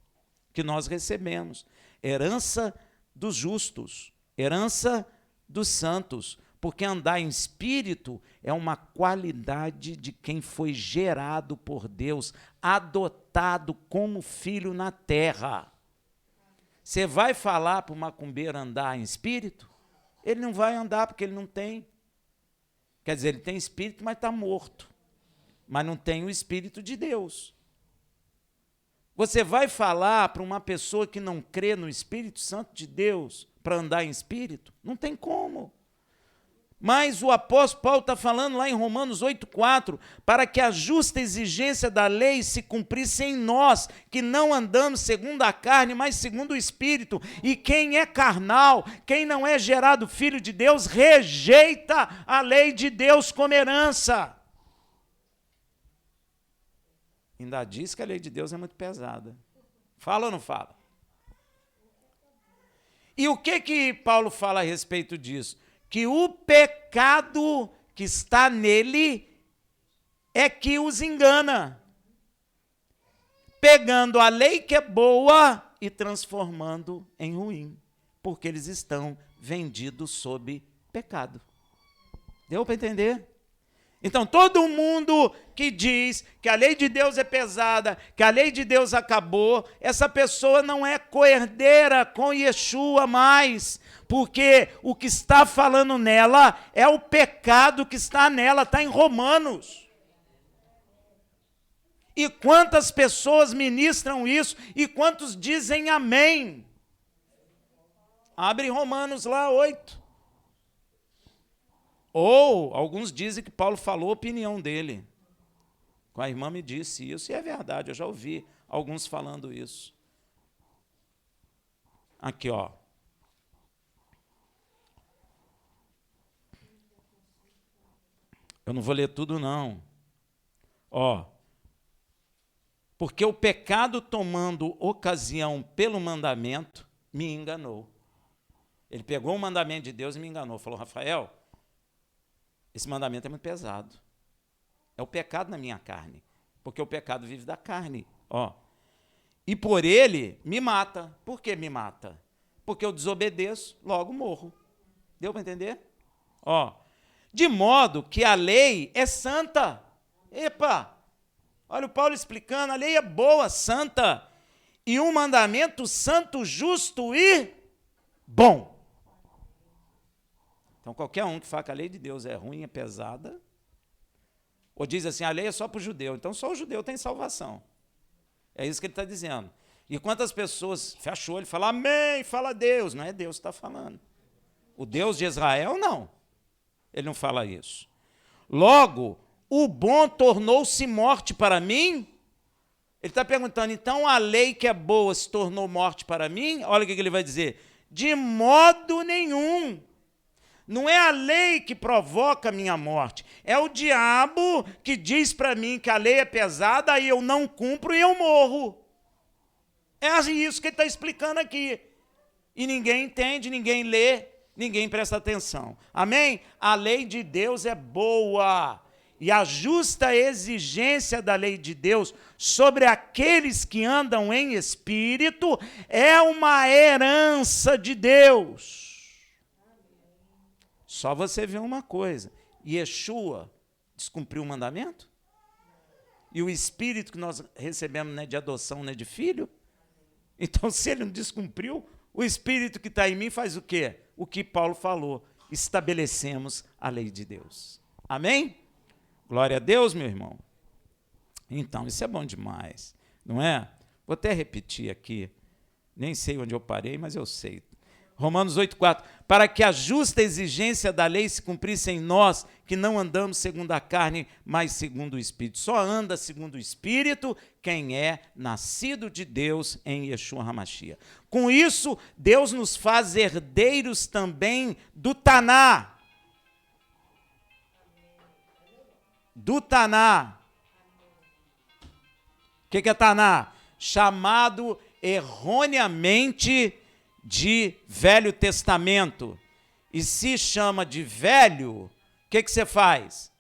que nós recebemos. Herança dos justos, herança dos santos, porque andar em espírito é uma qualidade de quem foi gerado por Deus, adotado como filho na terra. Você vai falar para o macumbeiro andar em espírito? Ele não vai andar porque ele não tem. Quer dizer, ele tem espírito, mas está morto. Mas não tem o Espírito de Deus. Você vai falar para uma pessoa que não crê no Espírito Santo de Deus para andar em espírito? Não tem como. Mas o apóstolo Paulo está falando lá em Romanos 8,4, para que a justa exigência da lei se cumprisse em nós, que não andamos segundo a carne, mas segundo o Espírito. E quem é carnal, quem não é gerado filho de Deus, rejeita a lei de Deus como herança. Ainda diz que a lei de Deus é muito pesada. Fala ou não fala? E o que Paulo fala a respeito disso? Que o pecado que está nele é que os engana, pegando a lei que é boa e transformando em ruim, porque eles estão vendidos sob pecado. Deu para entender? Então, todo mundo que diz que a lei de Deus é pesada, que a lei de Deus acabou, essa pessoa não é co-herdeira com Yeshua mais, porque o que está falando nela é o pecado que está nela, está em Romanos. E quantas pessoas ministram isso e quantos dizem amém? Abre Romanos lá 8. Ou alguns dizem que Paulo falou a opinião dele. A irmã me disse isso, e é verdade, eu já ouvi alguns falando isso. Aqui, ó. Eu não vou ler tudo, não. Ó. Porque o pecado tomando ocasião pelo mandamento me enganou. Ele pegou o mandamento de Deus e me enganou. Falou, Rafael, esse mandamento é muito pesado. É o pecado na minha carne. Porque o pecado vive da carne. Ó. E por ele me mata. Por que me mata? Porque eu desobedeço, logo morro. Deu para entender? Ó. De modo que a lei é santa. Epa! Olha o Paulo explicando, a lei é boa, santa. E um mandamento santo, justo e bom. Então, qualquer um que fala que a lei de Deus é ruim, é pesada, ou diz assim, a lei é só para o judeu, então só o judeu tem salvação. É isso que ele está dizendo. E quantas pessoas fecham o olho e falam, amém, fala Deus. Não é Deus que está falando. O Deus de Israel, não. Ele não fala isso. Logo, o bom tornou-se morte para mim. Ele está perguntando, então a lei que é boa se tornou morte para mim? Olha o que ele vai dizer. De modo nenhum. Não é a lei que provoca a minha morte, é o diabo que diz para mim que a lei é pesada, aí eu não cumpro e eu morro. É isso que ele está explicando aqui. E ninguém entende, ninguém lê, ninguém presta atenção. Amém? A lei de Deus é boa. e a justa exigência da lei de Deus sobre aqueles que andam em espírito é uma herança de Deus. Só você vê uma coisa: Yeshua descumpriu o mandamento? E o espírito que nós recebemos não é de adoção, não é de filho? Então, se ele não descumpriu, o espírito que está em mim faz o quê? O que Paulo falou: estabelecemos a lei de Deus. Amém? Glória a Deus, meu irmão. Então, isso é bom demais, não é? Vou até repetir aqui, nem sei onde eu parei, mas eu sei. Romanos 8,4, para que a justa exigência da lei se cumprisse em nós, que não andamos segundo a carne, mas segundo o Espírito. Só anda segundo o Espírito quem é nascido de Deus em Yeshua HaMashiach. Com isso, Deus nos faz herdeiros também do Taná. Do Taná. O que é Taná? Chamado erroneamente de Velho Testamento. E se chama de velho, o que você faz?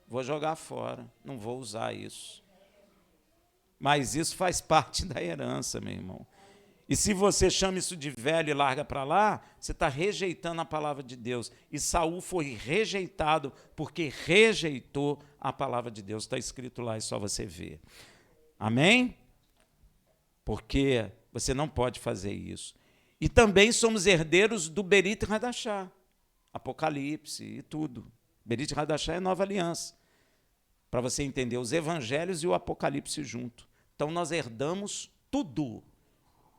Vou jogar fora, não vou usar isso. Mas isso faz parte da herança, meu irmão. E se você chama isso de velho e larga para lá, você está rejeitando a palavra de Deus. E Saul foi rejeitado porque rejeitou a palavra de Deus. Está escrito lá, é só você ver. Amém? Porque você não pode fazer isso. E também somos herdeiros do Berit Hadashah, Apocalipse e tudo. Berit Hadashah é nova aliança, para você entender os evangelhos e o Apocalipse junto. Então nós herdamos tudo.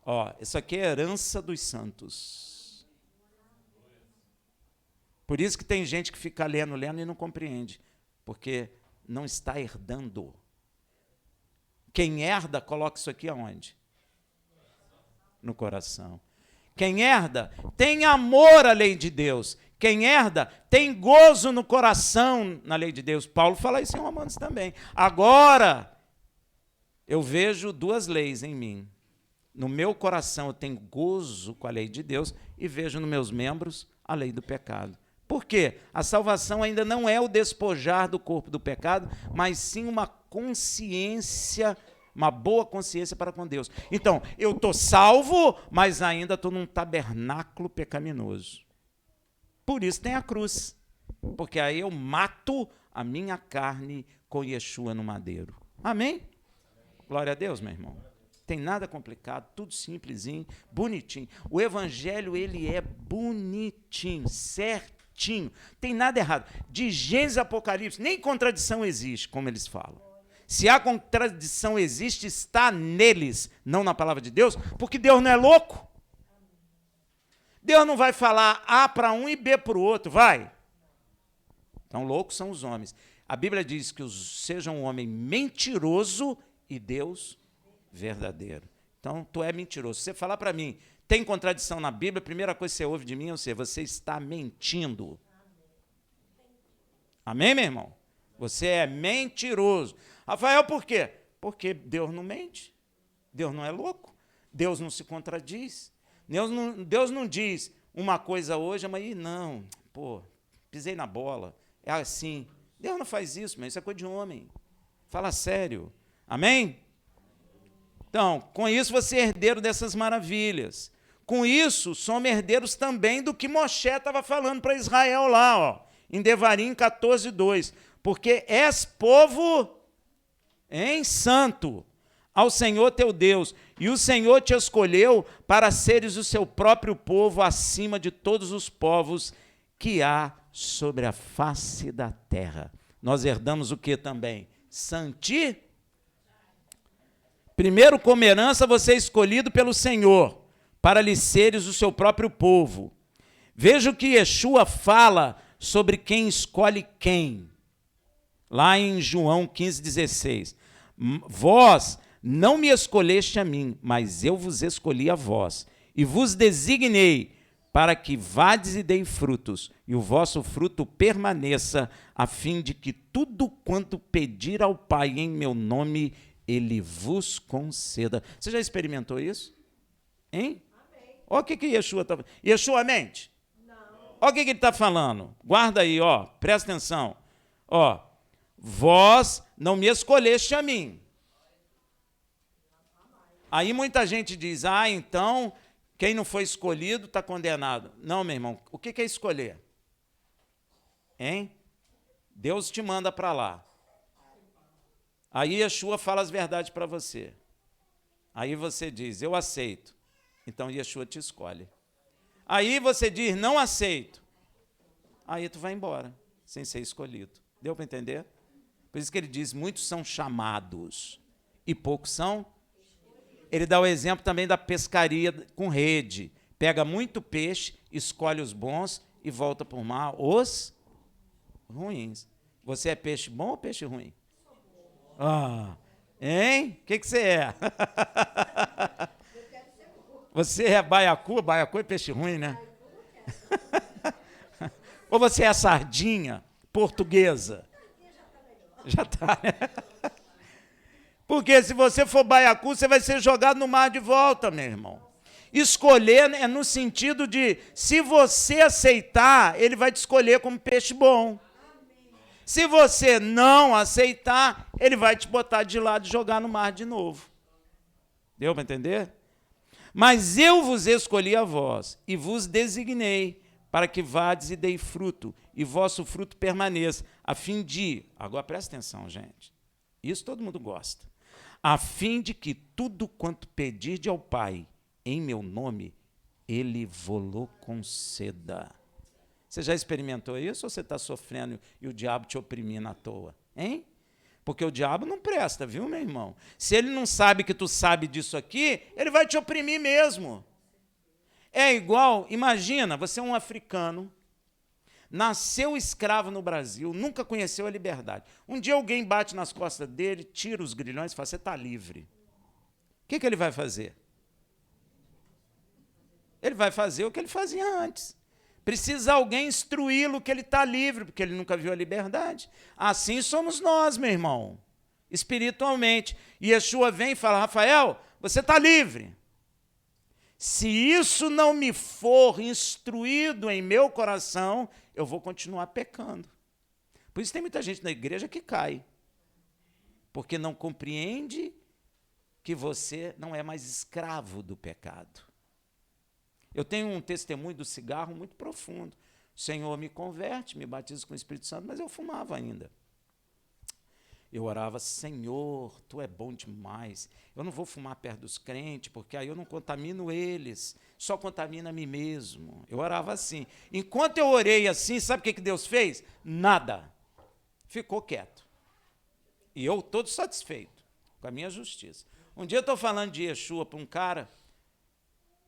Ó, isso aqui é a herança dos santos. Por isso que tem gente que fica lendo e não compreende, porque não está herdando. Quem herda, coloca isso aqui aonde? No coração. Quem herda tem amor à lei de Deus. Quem herda tem gozo no coração na lei de Deus. Paulo fala isso em Romanos também. Agora, eu vejo duas leis em mim. No meu coração eu tenho gozo com a lei de Deus e vejo nos meus membros a lei do pecado. Por quê? A salvação ainda não é o despojar do corpo do pecado, mas sim uma consciência, uma boa consciência para com Deus. Então, eu estou salvo, mas ainda estou num tabernáculo pecaminoso. Por isso tem a cruz, porque aí eu mato a minha carne com Yeshua no madeiro. Amém? Glória a Deus, meu irmão. Tem nada complicado, tudo simplesinho, bonitinho. O evangelho, ele é bonitinho, certinho. Tem nada errado. De Gênesis a Apocalipse, nem contradição existe, como eles falam. Se a contradição existe, está neles, não na palavra de Deus, porque Deus não é louco. Deus não vai falar A para um e B para o outro, vai? Então, loucos são os homens. A Bíblia diz que seja um homem mentiroso e Deus verdadeiro. Então, tu é mentiroso. Se você falar para mim, tem contradição na Bíblia, a primeira coisa que você ouve de mim é você está mentindo. Amém, meu irmão? Você é mentiroso. Rafael, por quê? Porque Deus não mente. Deus não é louco. Deus não se contradiz. Deus não diz uma coisa hoje, mas não, pisei na bola. É assim. Deus não faz isso, mas isso é coisa de homem. Fala sério. Amém? Então, com isso você é herdeiro dessas maravilhas. Com isso, somos herdeiros também do que Moshe estava falando para Israel lá, ó, em Devarim 14:2. Porque és povo santo ao Senhor teu Deus, e o Senhor te escolheu para seres o seu próprio povo acima de todos os povos que há sobre a face da terra. Nós herdamos o que também? Primeiro, como herança, você é escolhido pelo Senhor, para lhe seres o seu próprio povo. Veja o que Yeshua fala sobre quem escolhe quem. Lá em João 15:16. Vós não me escolheste a mim, mas eu vos escolhi a vós, e vos designei para que vades e dei frutos, e o vosso fruto permaneça, a fim de que tudo quanto pedir ao Pai em meu nome, Ele vos conceda. Você já experimentou isso? Hein? Olha o que Yeshua está falando. Yeshua mente? Não. Olha o que ele está falando. Guarda aí, ó, presta atenção. Ó, vós não me escolheste a mim. Aí muita gente diz, então, quem não foi escolhido está condenado. Não, meu irmão, o que é escolher? Hein? Deus te manda para lá. Aí Yeshua fala as verdades para você. Aí você diz, eu aceito. Então Yeshua te escolhe. Aí você diz, não aceito. Aí tu vai embora, sem ser escolhido. Deu para entender? Por isso que ele diz, muitos são chamados e poucos são. Ele dá o exemplo também da pescaria com rede. Pega muito peixe, escolhe os bons e volta para o mar os ruins. Você é peixe bom ou peixe ruim? Hein? O que você é? Você é baiacu? Baiacu é peixe ruim, né? Ou você é sardinha portuguesa? Já está, né? Porque se você for baiacu, você vai ser jogado no mar de volta, meu irmão. Escolher é no sentido de, se você aceitar, ele vai te escolher como peixe bom. Se você não aceitar, ele vai te botar de lado e jogar no mar de novo. Deu para entender? Mas eu vos escolhi a vós, e vos designei, para que vades e dei fruto, e vosso fruto permaneça, a fim de... Agora presta atenção, gente. Isso todo mundo gosta. A fim de que tudo quanto pedirde ao Pai, em meu nome, Ele vô-lo conceda. Você já experimentou isso ou você está sofrendo e o diabo te oprimindo à toa? Hein? Porque o diabo não presta, viu, meu irmão? Se ele não sabe que tu sabe disso aqui, ele vai te oprimir mesmo. É igual, imagina, você é um africano, nasceu escravo no Brasil, nunca conheceu a liberdade. Um dia alguém bate nas costas dele, tira os grilhões e fala, você está livre. O que ele vai fazer? Ele vai fazer o que ele fazia antes. Precisa alguém instruí-lo que ele está livre, porque ele nunca viu a liberdade. Assim somos nós, meu irmão, espiritualmente. E Yeshua vem e fala, Rafael, você está livre. Se isso não me for instruído em meu coração, eu vou continuar pecando. Por isso tem muita gente na igreja que cai, porque não compreende que você não é mais escravo do pecado. Eu tenho um testemunho do cigarro muito profundo. O Senhor me converte, me batiza com o Espírito Santo, mas eu fumava ainda. Eu orava, Senhor, Tu é bom demais. Eu não vou fumar perto dos crentes, porque aí eu não contamino eles, só contamino a mim mesmo. Eu orava assim. Enquanto eu orei assim, sabe o que Deus fez? Nada. Ficou quieto. E eu todo satisfeito com a minha justiça. Um dia eu estou falando de Yeshua para um cara,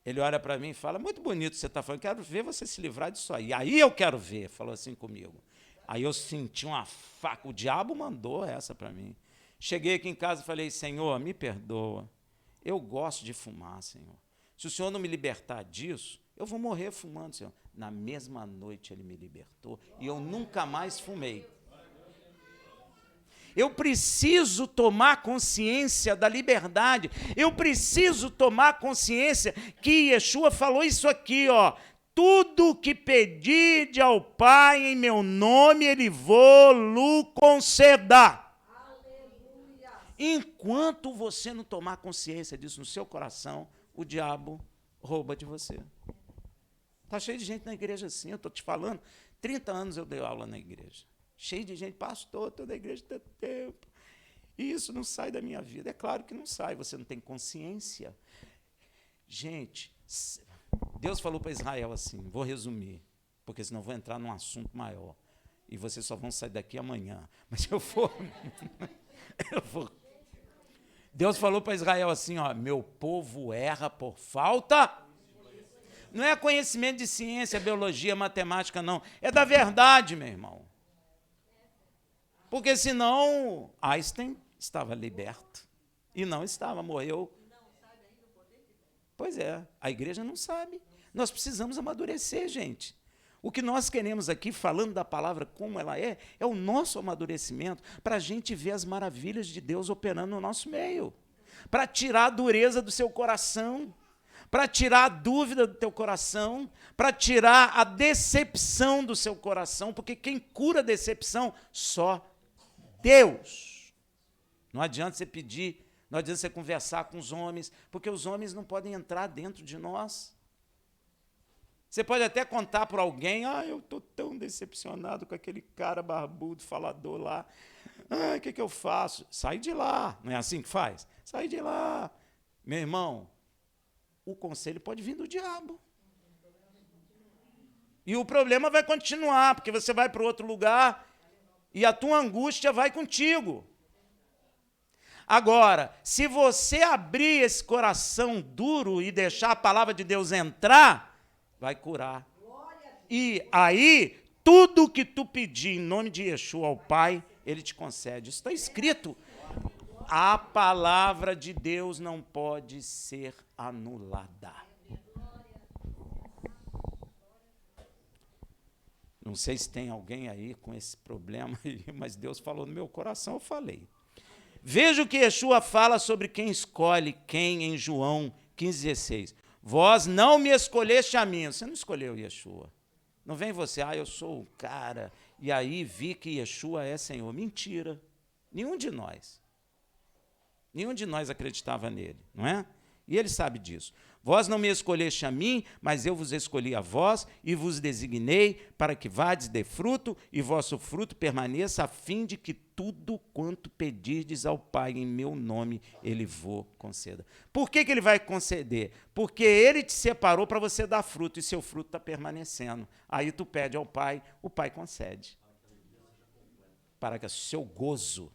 ele olha para mim e fala, muito bonito você está falando, quero ver você se livrar disso aí. Aí eu quero ver, falou assim comigo. Aí eu senti uma faca, o diabo mandou essa para mim. Cheguei aqui em casa e falei, Senhor, me perdoa, eu gosto de fumar, Senhor. Se o Senhor não me libertar disso, eu vou morrer fumando, Senhor. Na mesma noite ele me libertou e eu nunca mais fumei. Eu preciso tomar consciência da liberdade. Eu preciso tomar consciência que Yeshua falou isso aqui, ó. Tudo que pedirde ao Pai em meu nome, Ele vô-lo conceda. Aleluia. Enquanto você não tomar consciência disso no seu coração, o diabo rouba de você. Está cheio de gente na igreja assim, eu estou te falando. 30 anos eu dei aula na igreja. Cheio de gente, pastor, toda a igreja tem tempo. E isso não sai da minha vida. É claro que não sai, você não tem consciência. Gente, Deus falou para Israel assim, vou resumir, porque senão vou entrar num assunto maior. E vocês só vão sair daqui amanhã. Mas eu vou. Deus falou para Israel assim, ó, meu povo erra por falta. Não é conhecimento de ciência, biologia, matemática, não. É da verdade, meu irmão. Porque senão Einstein estava liberto. E não estava, morreu. Pois é, a igreja não sabe. Nós precisamos amadurecer, gente. O que nós queremos aqui, falando da palavra como ela é o nosso amadurecimento, para a gente ver as maravilhas de Deus operando no nosso meio. Para tirar a dureza do seu coração, para tirar a dúvida do teu coração, para tirar a decepção do seu coração, porque quem cura a decepção só Deus. Não adianta você pedir, não adianta você conversar com os homens, porque os homens não podem entrar dentro de nós. Você pode até contar para alguém, eu estou tão decepcionado com aquele cara barbudo, falador lá. O que eu faço? Sai de lá. Não é assim que faz? Sai de lá. Meu irmão, o conselho pode vir do diabo. E o problema vai continuar, porque você vai para outro lugar e a tua angústia vai contigo. Agora, se você abrir esse coração duro e deixar a palavra de Deus entrar, vai curar. E aí, tudo que tu pedir em nome de Yeshua ao Pai, Ele te concede. Isso está escrito. A palavra de Deus não pode ser anulada. Não sei se tem alguém aí com esse problema, mas Deus falou no meu coração, eu falei. Veja o que Yeshua fala sobre quem escolhe quem em João 15,16. Vós não me escolheste a mim. Você não escolheu Yeshua. Não vem você, eu sou o cara, e aí vi que Yeshua é Senhor. Mentira. Nenhum de nós acreditava nele, não é? E ele sabe disso. Vós não me escolheste a mim, mas eu vos escolhi a vós e vos designei para que vades dê fruto e vosso fruto permaneça, a fim de que tudo quanto pedirdes ao Pai em meu nome, Ele vos conceda. Por que Ele vai conceder? Porque Ele te separou para você dar fruto e seu fruto está permanecendo. Aí tu pede ao Pai, o Pai concede. Para que o seu gozo,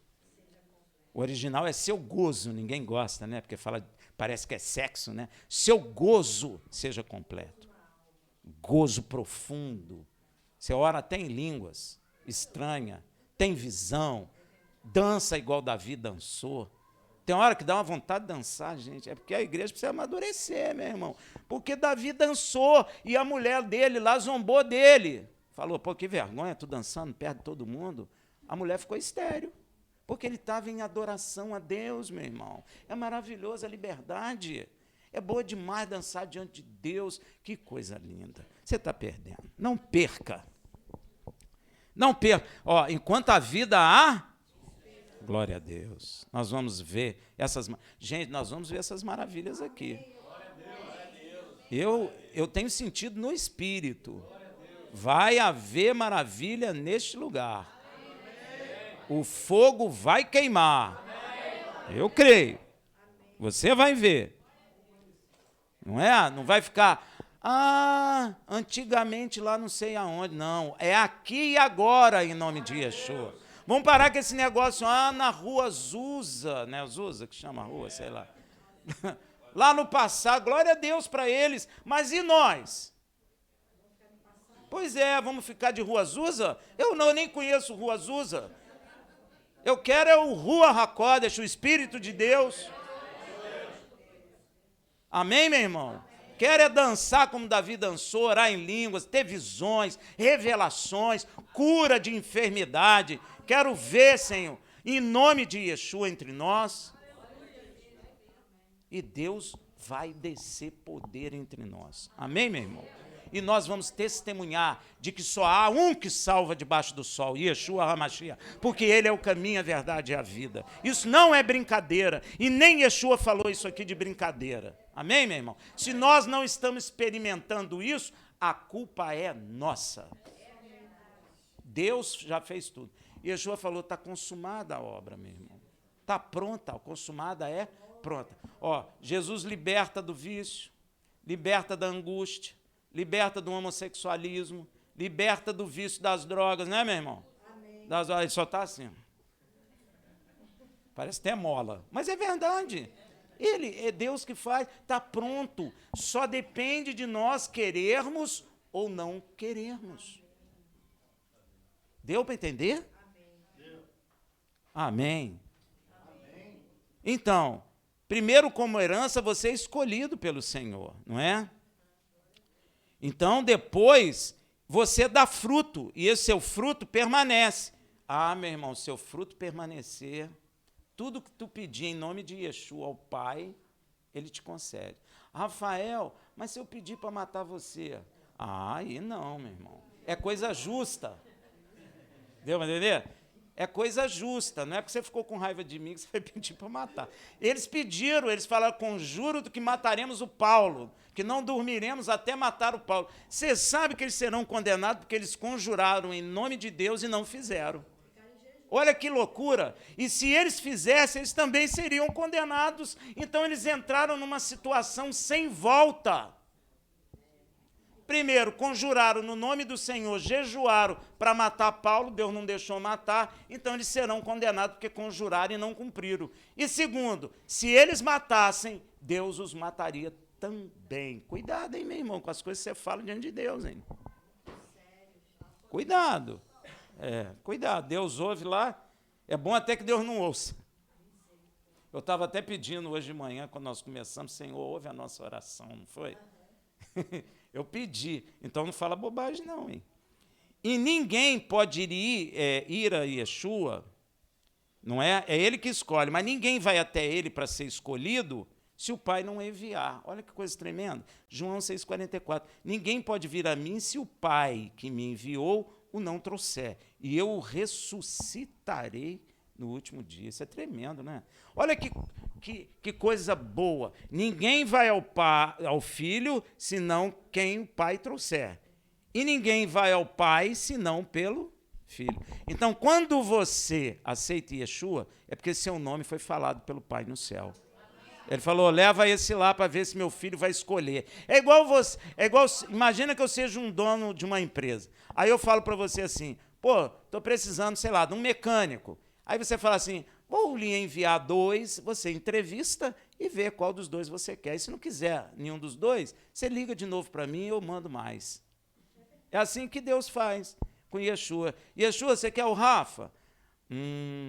o original é seu gozo, ninguém gosta, né? Porque parece que é sexo, né? Seu gozo seja completo. Gozo profundo. Você ora até em línguas, estranha, tem visão, dança igual Davi dançou. Tem hora que dá uma vontade de dançar, gente. É porque a igreja precisa amadurecer, meu irmão. Porque Davi dançou e a mulher dele lá zombou dele. Falou, que vergonha, tu dançando perto de todo mundo. A mulher ficou estéril. Porque ele estava em adoração a Deus, meu irmão. É maravilhoso a liberdade. É boa demais dançar diante de Deus. Que coisa linda. Você está perdendo. Não perca. Não perca. Enquanto a vida há, glória a Deus. Nós vamos ver essas... Gente, nós vamos ver essas maravilhas aqui. Eu tenho sentido no espírito. Vai haver maravilha neste lugar. O fogo vai queimar. Eu creio. Você vai ver. Não é? Não vai ficar, antigamente lá não sei aonde. Não, é aqui e agora, em nome de Yeshua. Vamos parar com esse negócio, na rua Azusa, né? Azusa que chama a rua, sei lá. Lá no passado, glória a Deus para eles. Mas e nós? Pois é, vamos ficar de rua Azusa? Eu nem conheço rua Azusa. Eu quero o Rua HaKodesh, o Espírito de Deus. Amém, meu irmão? Quero dançar como Davi dançou, orar em línguas, ter visões, revelações, cura de enfermidade. Quero ver, Senhor, em nome de Yeshua entre nós. E Deus vai descer poder entre nós. Amém, meu irmão? E nós vamos testemunhar de que só há um que salva debaixo do sol, Yeshua HaMashiach, porque Ele é o caminho, a verdade e a vida. Isso não é brincadeira, e nem Yeshua falou isso aqui de brincadeira. Amém, meu irmão? Se nós não estamos experimentando isso, a culpa é nossa. Deus já fez tudo. Yeshua falou, está consumada a obra, meu irmão. Está pronta, consumada é pronta. Jesus liberta do vício, liberta da angústia, liberta do homossexualismo, liberta do vício das drogas, né, meu irmão? Amém. Ele só está assim. Parece até mola, mas é verdade. Ele é Deus que faz, está pronto. Só depende de nós querermos ou não querermos. Deu para entender? Amém. Amém. Então, primeiro como herança, você é escolhido pelo Senhor, não é? Então, depois, você dá fruto, e esse seu fruto permanece. Meu irmão, seu fruto permanecer, tudo que tu pedir em nome de Yeshua ao Pai, Ele te concede. Rafael, mas se eu pedir para matar você? Aí não, meu irmão. É coisa justa. Deu para entender? é coisa justa, não é porque você ficou com raiva de mim que você vai pedir para matar. Eles pediram, eles falaram, conjuro do que mataremos o Paulo, que não dormiremos até matar o Paulo. Você sabe que eles serão condenados porque eles conjuraram em nome de Deus e não fizeram. Olha que loucura! E se eles fizessem, eles também seriam condenados. Então eles entraram numa situação sem volta. Primeiro, conjuraram no nome do Senhor, jejuaram para matar Paulo, Deus não deixou matar, então eles serão condenados porque conjuraram e não cumpriram. E segundo, se eles matassem, Deus os mataria também. Cuidado, hein, meu irmão, com as coisas que você fala diante de Deus, hein? Cuidado. Cuidado, Deus ouve lá, é bom até que Deus não ouça. Eu estava até pedindo hoje de manhã, quando nós começamos, Senhor, ouve a nossa oração, não foi? Eu pedi, então não fala bobagem não, hein? E ninguém pode ir a Yeshua, não é? É ele que escolhe, mas ninguém vai até ele para ser escolhido se o Pai não enviar. Olha que coisa tremenda. João 6,44. Ninguém pode vir a mim se o Pai que me enviou o não trouxer, e eu o ressuscitarei no último dia. Isso é tremendo, né? Olha que coisa boa. Ninguém vai ao Filho, senão quem o Pai trouxer. E ninguém vai ao Pai, senão pelo Filho. Então, quando você aceita Yeshua, é porque seu nome foi falado pelo Pai no céu. Ele falou, leva esse lá para ver se meu filho vai escolher. É igual você, imagina que eu seja um dono de uma empresa. Aí eu falo para você assim, pô, estou precisando, sei lá, de um mecânico. Aí você fala assim, vou lhe enviar 2, você entrevista e vê qual dos 2 você quer. E se não quiser nenhum dos 2, você liga de novo para mim e eu mando mais. É assim que Deus faz com Yeshua. Yeshua, você quer o Rafa?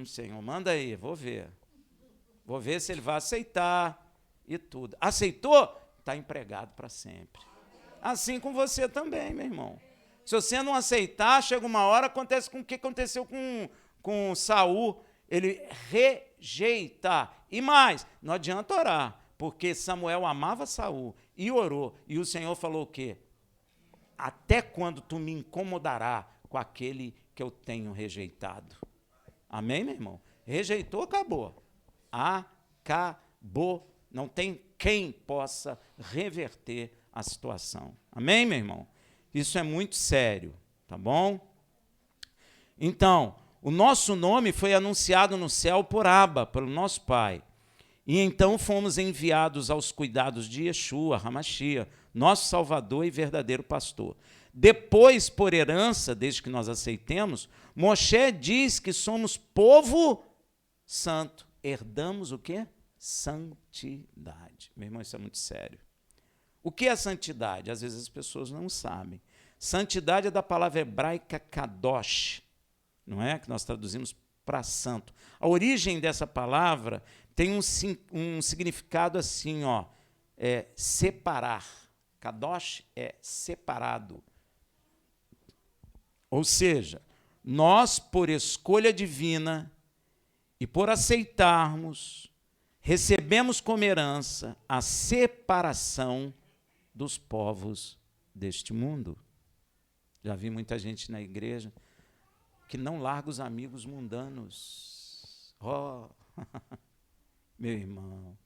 Senhor, manda aí, vou ver. Vou ver se ele vai aceitar e tudo. Aceitou? Está empregado para sempre. Assim com você também, meu irmão. Se você não aceitar, chega uma hora, acontece com o que aconteceu com Saul. Ele rejeita. E mais, não adianta orar, porque Samuel amava Saul e orou. E o Senhor falou o quê? Até quando tu me incomodará com aquele que eu tenho rejeitado? Amém, meu irmão? Rejeitou, acabou. Acabou. Não tem quem possa reverter a situação. Amém, meu irmão? Isso é muito sério, tá bom? Então, o nosso nome foi anunciado no céu por Abba, pelo nosso Pai. E então fomos enviados aos cuidados de Yeshua, Hamashia, nosso Salvador e verdadeiro pastor. Depois, por herança, desde que nós aceitemos, Moshe diz que somos povo santo. Herdamos o quê? Santidade. Meu irmão, isso é muito sério. O que é santidade? Às vezes as pessoas não sabem. Santidade é da palavra hebraica kadosh, não é? Que nós traduzimos para santo. A origem dessa palavra tem um significado assim, ó, separar. Kadosh é separado. Ou seja, nós, por escolha divina e por aceitarmos, recebemos como herança a separação dos povos deste mundo. Já vi muita gente na igreja que não larga os amigos mundanos. Oh, meu irmão,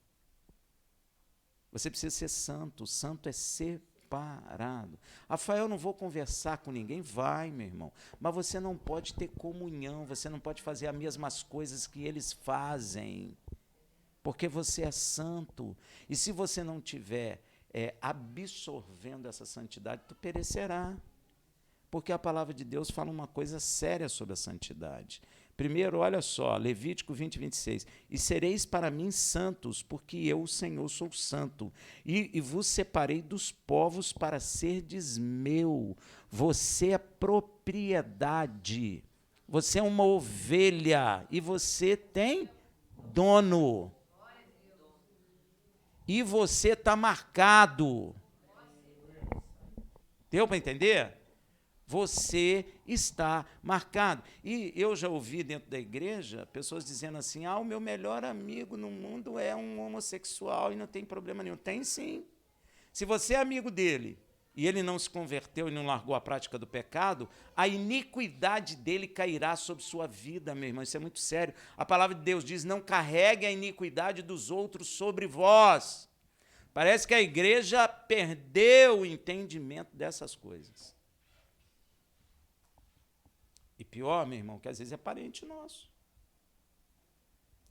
você precisa ser santo. Santo é separado. Rafael, não vou conversar com ninguém. Vai, meu irmão. Mas você não pode ter comunhão, você não pode fazer as mesmas coisas que eles fazem, porque você é santo. E se você não tiver absorvendo essa santidade, tu perecerá. Porque a palavra de Deus fala uma coisa séria sobre a santidade. Primeiro, olha só, Levítico 20, 26. E sereis para mim santos, porque eu, o Senhor, sou santo. E vos separei dos povos para serdes meu. Você é propriedade. Você é uma ovelha. E você tem dono. E você está marcado. Deu para entender? Você está marcado. E eu já ouvi dentro da igreja pessoas dizendo assim, o meu melhor amigo no mundo é um homossexual e não tem problema nenhum. Tem sim. Se você é amigo dele e ele não se converteu e não largou a prática do pecado, a iniquidade dele cairá sobre sua vida, meu irmão. Isso é muito sério. A palavra de Deus diz: não carregue a iniquidade dos outros sobre vós. Parece que a igreja perdeu o entendimento dessas coisas. E pior, meu irmão, que às vezes é parente nosso.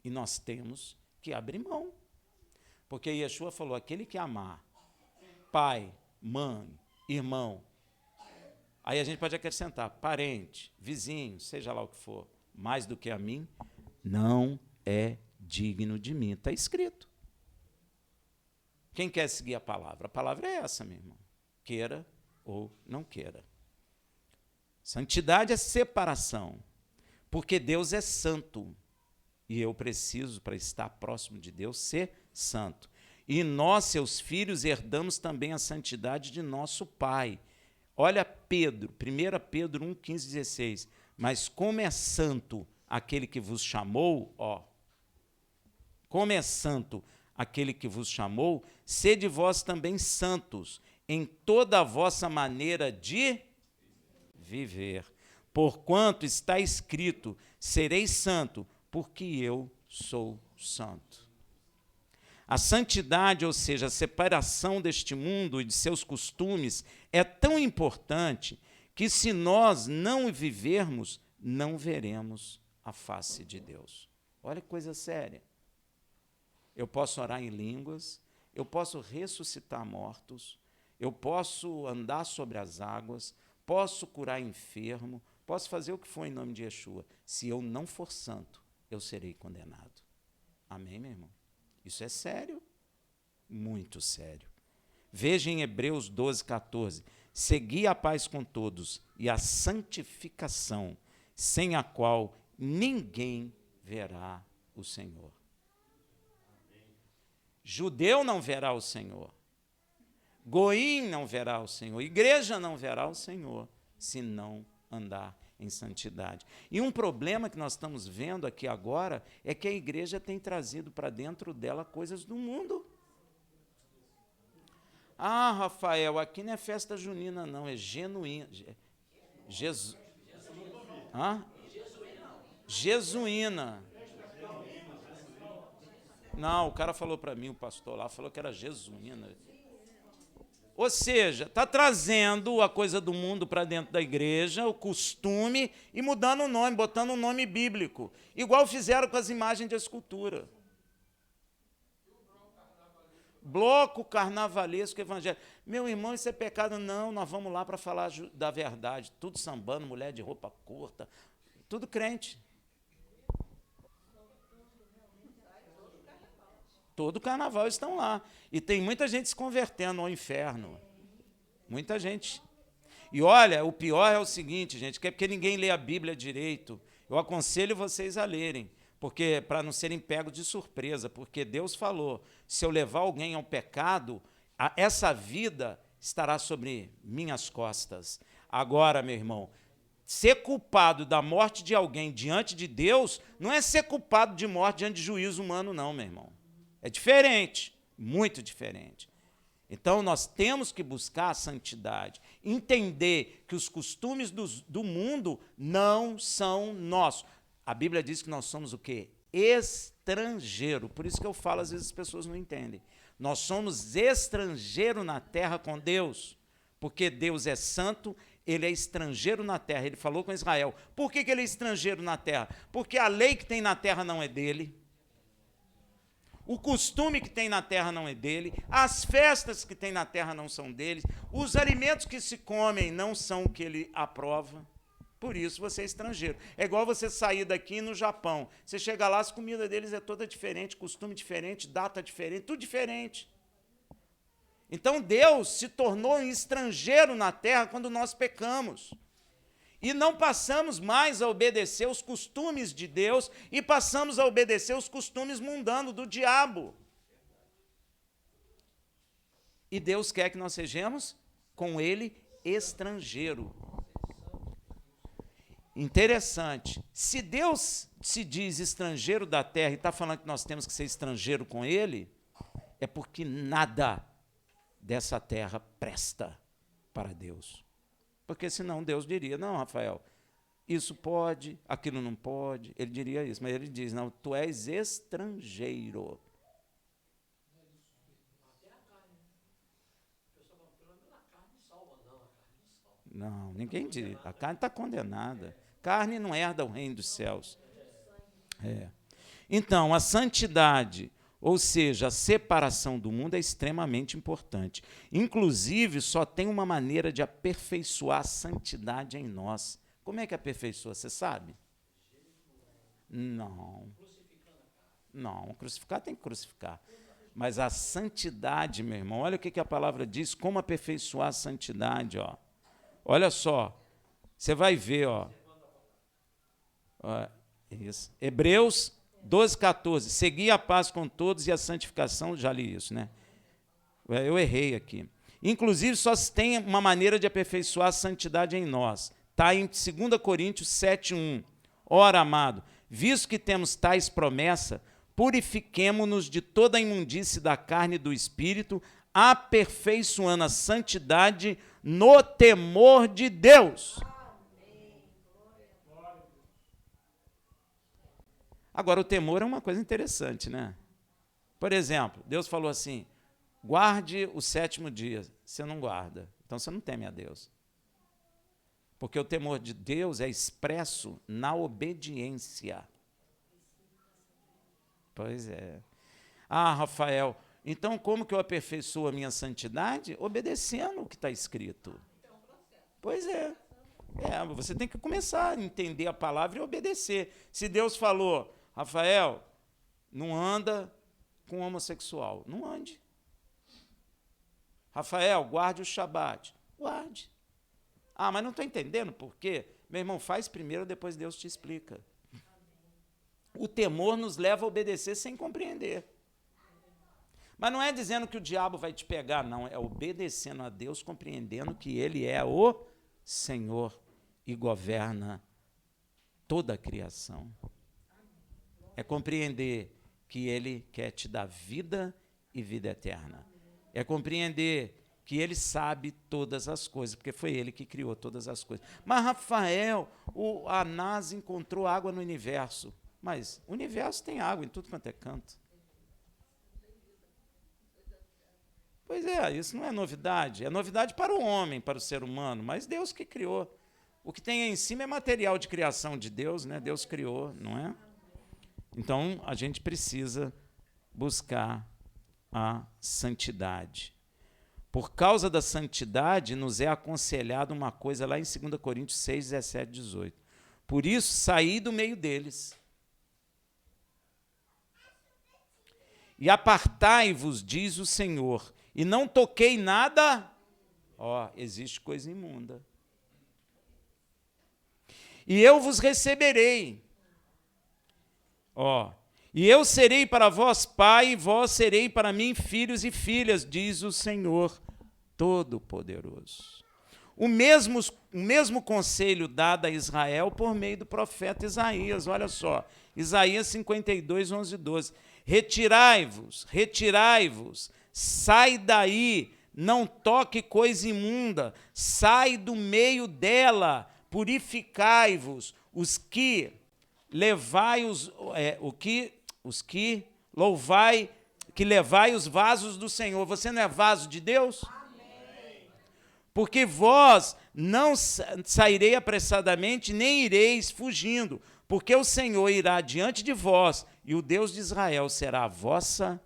E nós temos que abrir mão. Porque Yeshua falou: aquele que amar pai, mãe, irmão, aí a gente pode acrescentar parente, vizinho, seja lá o que for, mais do que a mim, não é digno de mim. Está escrito. Quem quer seguir a palavra? A palavra é essa, meu irmão. Queira ou não queira. Santidade é separação, porque Deus é santo. E eu preciso, para estar próximo de Deus, ser santo. E nós, seus filhos, herdamos também a santidade de nosso Pai. Olha Pedro, 1 Pedro 1, 15, 16. Mas como é santo aquele que vos chamou, como é santo aquele que vos chamou, sede vós também santos em toda a vossa maneira de viver. Porquanto está escrito: sereis santo, porque eu sou santo. A santidade, ou seja, a separação deste mundo e de seus costumes, é tão importante que, se nós não vivermos, não veremos a face de Deus. Olha que coisa séria. Eu posso orar em línguas, eu posso ressuscitar mortos, eu posso andar sobre as águas, posso curar enfermo, posso fazer o que for em nome de Yeshua. Se eu não for santo, eu serei condenado. Amém, meu irmão? Isso é sério, muito sério. Veja em Hebreus 12, 14. Segui a paz com todos e a santificação, sem a qual ninguém verá o Senhor. Judeu não verá o Senhor. Goim não verá o Senhor. Igreja não verá o Senhor, se não andar em santidade. E um problema que nós estamos vendo aqui agora é que a igreja tem trazido para dentro dela coisas do mundo. Ah, Rafael, aqui não é festa junina, não, é genuína. Jesuína. Não, o cara falou para mim, o pastor lá, falou que era jesuína. Ou seja, está trazendo a coisa do mundo para dentro da igreja, o costume, e mudando o nome, botando um nome bíblico. Igual fizeram com as imagens de escultura. Bloco carnavalesco evangélico. Meu irmão, isso é pecado? Não, nós vamos lá para falar da verdade. Tudo sambando, mulher de roupa curta, tudo crente. Todo carnaval estão lá. E tem muita gente se convertendo ao inferno. Muita gente. E olha, o pior é o seguinte, gente, que é porque ninguém lê a Bíblia direito. Eu aconselho vocês a lerem, porque para não serem pegos de surpresa, porque Deus falou: se eu levar alguém ao pecado, essa vida estará sobre minhas costas. Agora, meu irmão, ser culpado da morte de alguém diante de Deus não é ser culpado de morte diante de juízo humano, não, meu irmão. É diferente, muito diferente. Então, nós temos que buscar a santidade, entender que os costumes do mundo não são nossos. A Bíblia diz que nós somos o quê? Estrangeiro. Por isso que eu falo, às vezes as pessoas não entendem. Nós somos estrangeiro na terra com Deus, porque Deus é santo, ele é estrangeiro na terra. Ele falou com Israel. Por que ele é estrangeiro na terra? Porque a lei que tem na terra não é dele. O costume que tem na terra não é dele, as festas que tem na terra não são dele, os alimentos que se comem não são o que ele aprova. Por isso você é estrangeiro. É igual você sair daqui no Japão. Você chega lá, as comidas deles é toda diferente, costume diferente, data diferente, tudo diferente. Então Deus se tornou um estrangeiro na terra quando nós pecamos. E não passamos mais a obedecer os costumes de Deus e passamos a obedecer os costumes mundanos do diabo. E Deus quer que nós sejamos com ele estrangeiro. Interessante. Se Deus se diz estrangeiro da terra e está falando que nós temos que ser estrangeiro com ele, é porque nada dessa terra presta. para Deus. Porque senão Deus diria, não, Rafael, isso pode, aquilo não pode. Ele diria isso, mas ele diz, não, tu és estrangeiro. Não, ninguém diz. A carne está condenada. Carne não herda o reino dos céus. Então, a santidade, ou seja, a separação do mundo é extremamente importante. Inclusive, só tem uma maneira de aperfeiçoar a santidade em nós. Como é que aperfeiçoa? Você sabe? Não. Não, crucificar tem que crucificar. Mas a santidade, meu irmão, olha o que a palavra diz, como aperfeiçoar a santidade, ó. Olha só, você vai ver, ó. Isso. Hebreus 12, 14. Segui a paz com todos e a santificação, já li isso, né? Eu errei aqui. Inclusive, só se tem uma maneira de aperfeiçoar a santidade em nós. Está em 2 Coríntios 7, 1. Ora, amado, visto que temos tais promessas, purifiquemo-nos de toda a imundície da carne e do espírito, aperfeiçoando a santidade no temor de Deus. Agora, o temor é uma coisa interessante, né? Por exemplo, Deus falou assim, guarde o 7º dia. Você não guarda, então você não teme a Deus. Porque o temor de Deus é expresso na obediência. Pois é. Ah, Rafael, então como que eu aperfeiçoo a minha santidade? Obedecendo o que está escrito. Pois é. Você tem que começar a entender a palavra e obedecer. Se Deus falou, Rafael, não anda com homossexual, não ande. Rafael, guarde o Shabat, guarde. Ah, mas não estou entendendo por quê? Meu irmão, faz primeiro, depois Deus te explica. O temor nos leva a obedecer sem compreender. Mas não é dizendo que o diabo vai te pegar, não. É obedecendo a Deus, compreendendo que Ele é o Senhor e governa toda a criação. É compreender que Ele quer te dar vida e vida eterna. É compreender que Ele sabe todas as coisas, porque foi Ele que criou todas as coisas. Mas, Rafael, a NASA encontrou água no universo. Mas o universo tem água em tudo quanto é canto. Pois é, isso não é novidade. É novidade para o homem, para o ser humano, mas Deus que criou. O que tem aí em cima é material de criação de Deus, né? Deus criou, não é? Então, a gente precisa buscar a santidade. Por causa da santidade, nos é aconselhado uma coisa lá em 2 Coríntios 6, 17, 18. Por isso, saí do meio deles. E apartai-vos, diz o Senhor, e não toquei nada. Existe coisa imunda. E eu vos receberei. E eu serei para vós pai, e vós serei para mim filhos e filhas, diz o Senhor Todo-Poderoso. O mesmo conselho dado a Israel por meio do profeta Isaías. Olha só, Isaías 52, 11 e 12. Retirai-vos, sai daí, não toque coisa imunda, sai do meio dela, purificai-vos, que levai os vasos do Senhor. Você não é vaso de Deus? Amém. Porque vós não sairei apressadamente, nem ireis fugindo, porque o Senhor irá diante de vós, e o Deus de Israel será a vossa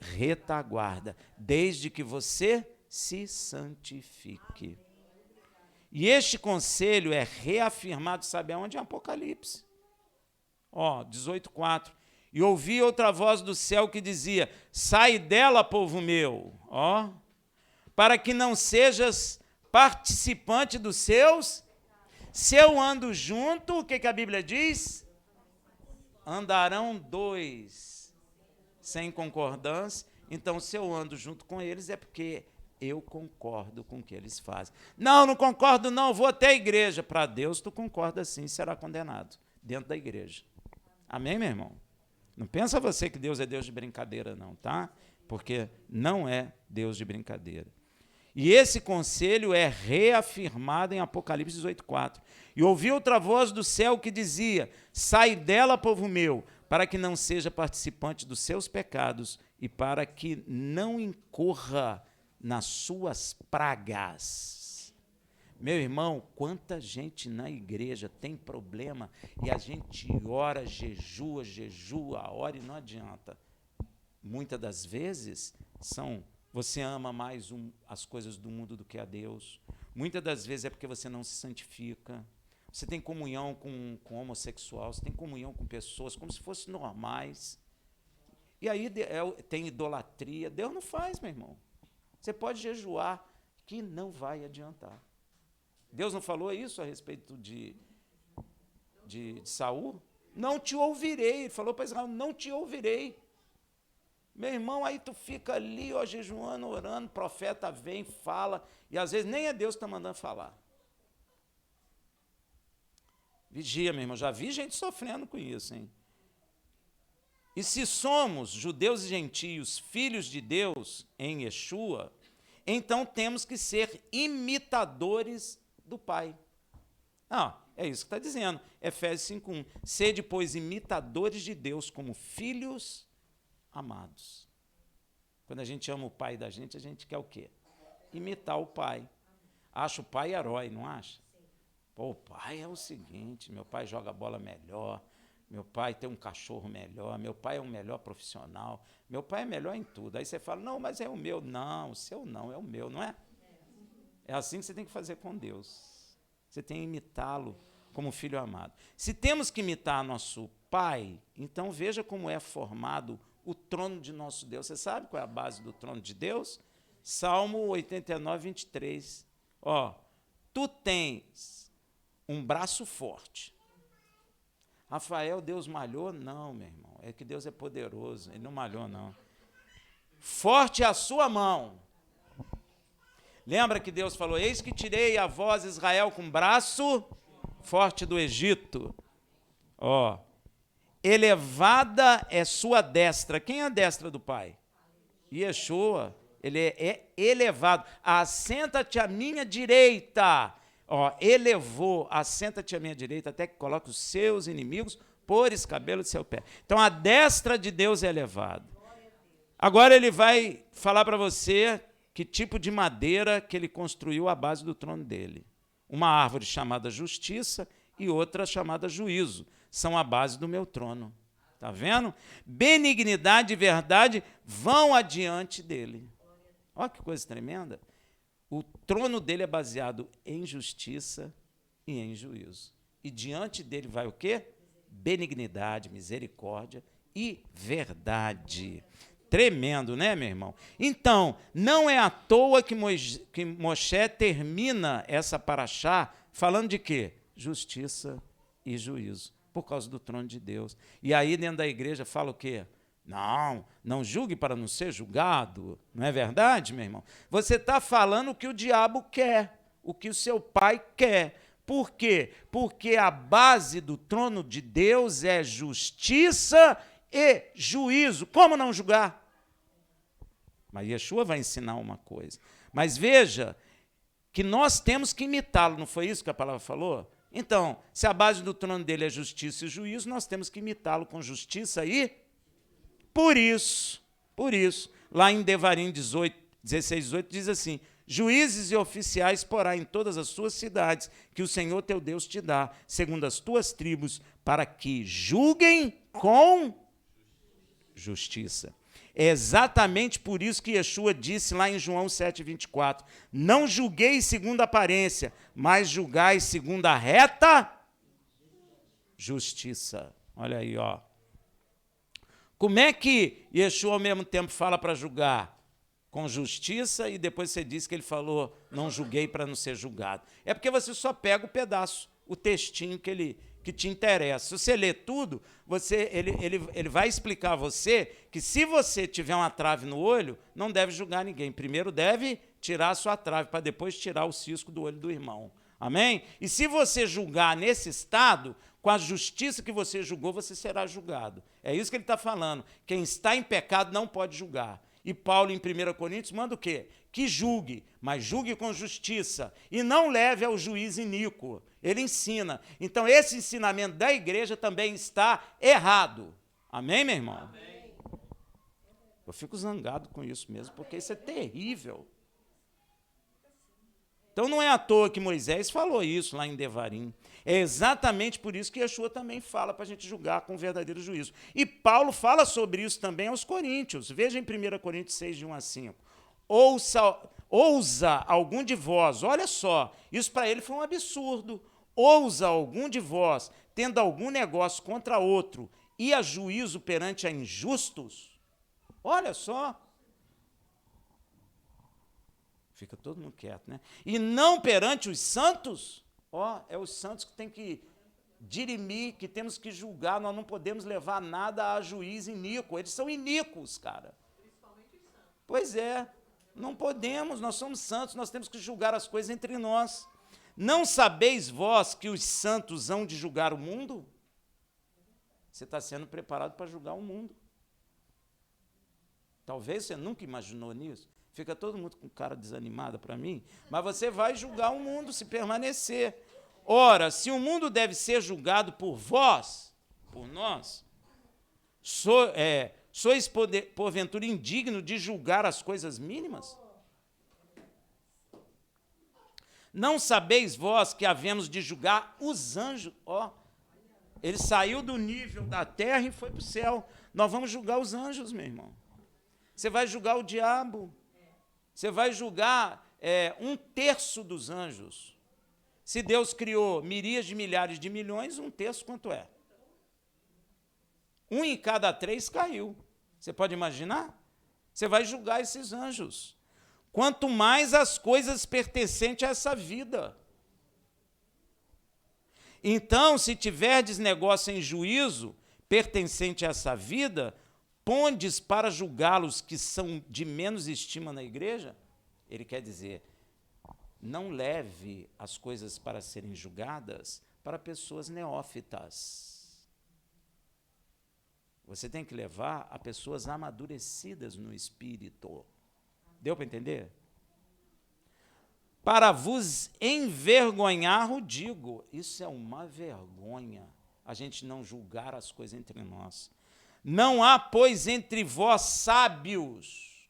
retaguarda, desde que você se santifique. E este conselho é reafirmado, sabe aonde? Em Apocalipse. 18:4. E ouvi outra voz do céu que dizia, sai dela, povo meu, para que não sejas participante dos seus. Se eu ando junto, o que a Bíblia diz? Andarão dois sem concordância. Então, se eu ando junto com eles, é porque eu concordo com o que eles fazem. Não concordo não, vou até a igreja. Para Deus, tu concorda sim, será condenado dentro da igreja. Amém, meu irmão? Não pensa você que Deus é Deus de brincadeira, não, tá? Porque não é Deus de brincadeira. E esse conselho é reafirmado em Apocalipse 18:4. E ouvi outra voz do céu que dizia: sai dela, povo meu, para que não seja participante dos seus pecados e para que não incorra nas suas pragas. Meu irmão, quanta gente na igreja tem problema e a gente ora, jejua, ora e não adianta. Muitas das vezes você ama mais as coisas do mundo do que a Deus. Muitas das vezes é porque você não se santifica. Você tem comunhão com homossexual, você tem comunhão com pessoas como se fossem normais. E aí tem idolatria. Deus não faz, meu irmão. Você pode jejuar, que não vai adiantar. Deus não falou isso a respeito de Saul? Não te ouvirei. Ele falou para Israel, não te ouvirei. Meu irmão, aí tu fica ali, ó, jejuando, orando, o profeta vem, fala, e às vezes nem é Deus que está mandando falar. Vigia, meu irmão, já vi gente sofrendo com isso, hein? E se somos, judeus e gentios, filhos de Deus em Yeshua, então temos que ser imitadores do Pai. É isso que está dizendo, Efésios 5:1. Sede, pois, imitadores de Deus como filhos amados. Quando a gente ama o pai da gente, a gente quer o quê? Imitar o pai. Acha o pai herói, não acha? Pô, o pai é o seguinte, meu pai joga bola melhor, meu pai tem um cachorro melhor, meu pai é um melhor profissional, meu pai é melhor em tudo. Aí você fala, não, mas é o meu. Não, o seu não, é o meu, não é? É assim que você tem que fazer com Deus. Você tem que imitá-lo como filho amado. Se temos que imitar nosso pai, então veja como é formado o trono de nosso Deus. Você sabe qual é a base do trono de Deus? Salmo 89:23. Tu tens um braço forte. Rafael, Deus malhou? Não, meu irmão. É que Deus é poderoso. Ele não malhou, não. Forte é a sua mão. Lembra que Deus falou, eis que tirei a vós, Israel, com braço forte do Egito. Elevada é sua destra. Quem é a destra do Pai? Yeshua. Ele é elevado. Assenta-te à minha direita. Elevou, assenta-te à minha direita, até que coloque os seus inimigos por escabelo de seu pé. Então, a destra de Deus é elevada. Agora ele vai falar para você que tipo de madeira que ele construiu à base do trono dele. Uma árvore chamada justiça e outra chamada juízo. São a base do meu trono. Está vendo? Benignidade e verdade vão adiante dele. Olha que coisa tremenda. O trono dele é baseado em justiça e em juízo. E diante dele vai o quê? Benignidade, misericórdia e verdade. Tremendo, né, meu irmão? Então, não é à toa que Moshe termina essa paraxá falando de quê? Justiça e juízo, por causa do trono de Deus. E aí, dentro da igreja, fala o quê? Não julgue para não ser julgado. Não é verdade, meu irmão? Você está falando o que o diabo quer, o que o seu pai quer. Por quê? Porque a base do trono de Deus é justiça e juízo. Como não julgar? Mas Yeshua vai ensinar uma coisa. Mas veja que nós temos que imitá-lo, não foi isso que a palavra falou? Então, se a base do trono dele é justiça e juízo, nós temos que imitá-lo com justiça e por isso, lá em Devarim 16:18 diz assim, juízes e oficiais porá em todas as suas cidades, que o Senhor teu Deus te dá, segundo as tuas tribos, para que julguem com justiça. É exatamente por isso que Yeshua disse lá em João 7:24, não julgueis segundo a aparência, mas julgai segundo a reta justiça. Olha aí, Como é que Yeshua ao mesmo tempo fala para julgar? Com justiça e depois você diz que ele falou, não julguei para não ser julgado. É porque você só pega o pedaço, o textinho que te interessa. Se você ler tudo, ele vai explicar a você que se você tiver uma trave no olho, não deve julgar ninguém. Primeiro deve tirar a sua trave, para depois tirar o cisco do olho do irmão. Amém? E se você julgar nesse estado, com a justiça que você julgou, você será julgado. É isso que ele está falando. Quem está em pecado não pode julgar. E Paulo, em 1 Coríntios, manda o quê? Que julgue, mas julgue com justiça, e não leve ao juiz iníquo. Ele ensina. Então, esse ensinamento da igreja também está errado. Amém, meu irmão? Amém. Eu fico zangado com isso mesmo, porque isso é terrível. Então, não é à toa que Moisés falou isso lá em Devarim. É exatamente por isso que Yeshua também fala para a gente julgar com verdadeiro juízo. E Paulo fala sobre isso também aos Coríntios. Veja em 1 Coríntios 6, de 1 a 5. Ousa algum de vós, olha só, isso para ele foi um absurdo. Ousa algum de vós, tendo algum negócio contra outro, e a juízo perante a injustos? Olha só. Fica todo mundo quieto, né? E não perante os santos? Ó, é os santos que tem que dirimir, que temos que julgar, nós não podemos levar nada a juiz iníquo. Eles são iníquos, cara. Principalmente os santos. Pois é, não podemos, nós somos santos, nós temos que julgar as coisas entre nós. Não sabeis vós que os santos hão de julgar o mundo? Você está sendo preparado para julgar o mundo. Talvez você nunca imaginou nisso. Fica todo mundo com cara desanimada para mim, mas você vai julgar o mundo se permanecer. Ora, se o mundo deve ser julgado por vós, por nós, sois porventura indigno de julgar as coisas mínimas? Não sabeis vós que havemos de julgar os anjos? Ó, ele saiu do nível da terra e foi para o céu. Nós vamos julgar os anjos, meu irmão. Você vai julgar o diabo. Você vai julgar 1/3 dos anjos. Se Deus criou miríades de milhares de milhões, 1/3 quanto é? 1 em cada 3 caiu. Você pode imaginar? Você vai julgar esses anjos. Quanto mais as coisas pertencentes a essa vida. Então, se tiverdes negócio em juízo pertencente a essa vida, pondes para julgá-los que são de menos estima na igreja? Ele quer dizer, não leve as coisas para serem julgadas para pessoas neófitas. Você tem que levar a pessoas amadurecidas no espírito. Deu para entender? Para vos envergonhar, o digo. Isso é uma vergonha, a gente não julgar as coisas entre nós. Não há, pois, entre vós sábios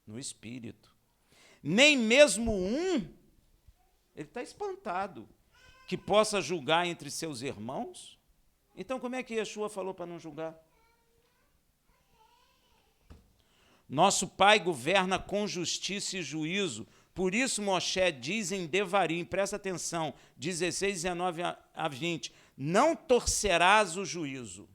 no espírito, nem mesmo um, ele está espantado, que possa julgar entre seus irmãos. Então, como é que Yeshua falou para não julgar? Nosso Pai governa com justiça e juízo. Por isso, Moshe diz em Devarim, presta atenção, 16, 19 a 20, não torcerás o juízo.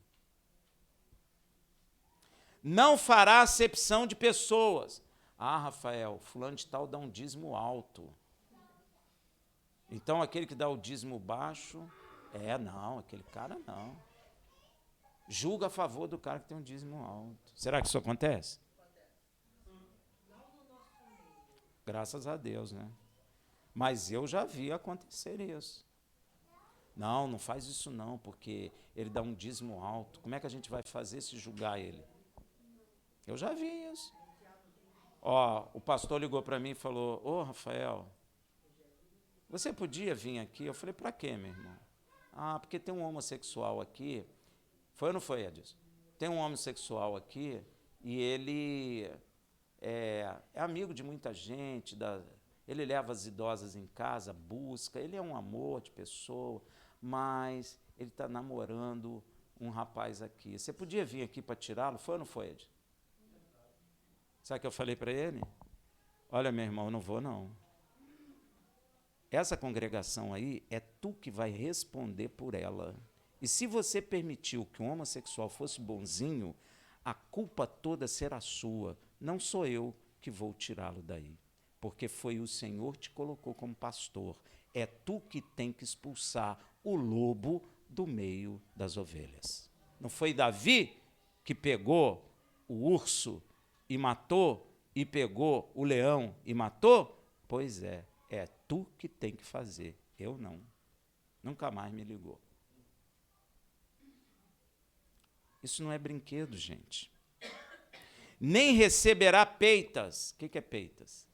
Não fará acepção de pessoas. Ah, Rafael, fulano de tal dá um dízimo alto. Então, aquele que dá o dízimo baixo, não, aquele cara não. Julga a favor do cara que tem um dízimo alto. Será que isso acontece? Graças a Deus, né? Mas eu já vi acontecer isso. Não, não faz isso não, porque ele dá um dízimo alto. Como é que a gente vai fazer se julgar ele? Eu já vi isso. Ó, o pastor ligou para mim e falou, ô Rafael, você podia vir aqui? Eu falei, para quê, meu irmão? Ah, porque tem um homossexual aqui. Foi ou não foi, Edson? Tem um homossexual aqui e ele é amigo de muita gente, ele leva as idosas em casa, busca, ele é um amor de pessoa, mas ele está namorando um rapaz aqui. Você podia vir aqui para tirá-lo? Foi ou não foi, Ed? Sabe o que eu falei para ele? Olha, meu irmão, eu não vou, não. Essa congregação aí é tu que vai responder por ela. E se você permitiu que um homossexual fosse bonzinho, a culpa toda será sua. Não sou eu que vou tirá-lo daí. Porque foi o Senhor que te colocou como pastor. É tu que tem que expulsar o lobo do meio das ovelhas. Não foi Davi que pegou o urso e matou, e pegou o leão e matou? Pois é tu que tem que fazer, eu não. Nunca mais me ligou. Isso não é brinquedo, gente. nem receberá peitas. O que é peitas?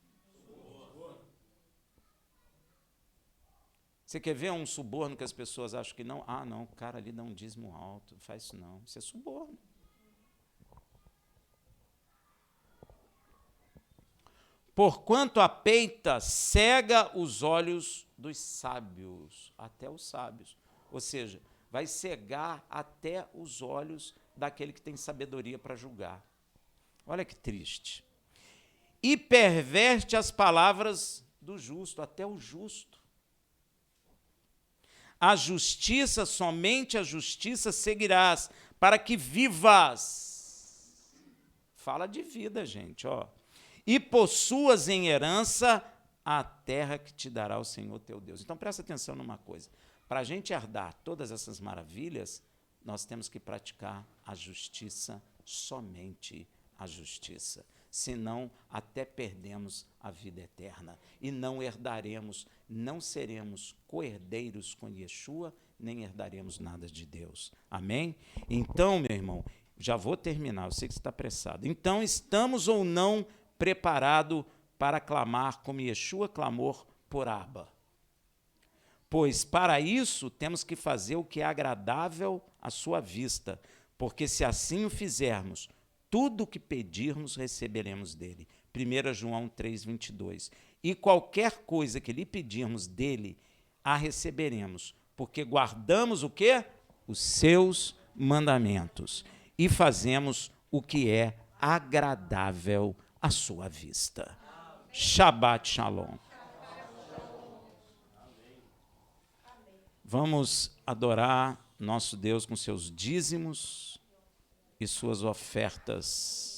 Você quer ver um suborno que as pessoas acham que não? Ah, não, o cara ali dá um dízimo alto, não faz isso não. Isso é suborno. Porquanto a peita cega os olhos dos sábios, até os sábios. Ou seja, vai cegar até os olhos daquele que tem sabedoria para julgar. Olha que triste. E perverte as palavras do justo, até o justo. A justiça, somente a justiça seguirás, para que vivas. Fala de vida, gente, ó. E possuas em herança a terra que te dará o Senhor teu Deus. Então, presta atenção numa coisa. Para a gente herdar todas essas maravilhas, nós temos que praticar a justiça, somente a justiça. Senão, até perdemos a vida eterna. E não herdaremos, não seremos co-herdeiros com Yeshua, nem herdaremos nada de Deus. Amém? Então, meu irmão, já vou terminar, eu sei que você está apressado. Então, estamos ou não preparados para clamar como Yeshua clamou por Abba? Pois para isso temos que fazer o que é agradável à sua vista, porque se assim o fizermos, tudo o que pedirmos receberemos dele. 1 João 3:22. E qualquer coisa que lhe pedirmos dele, a receberemos, porque guardamos o quê? Os seus mandamentos e fazemos o que é agradável à sua vista. Shabbat Shalom. Vamos adorar nosso Deus com seus dízimos e suas ofertas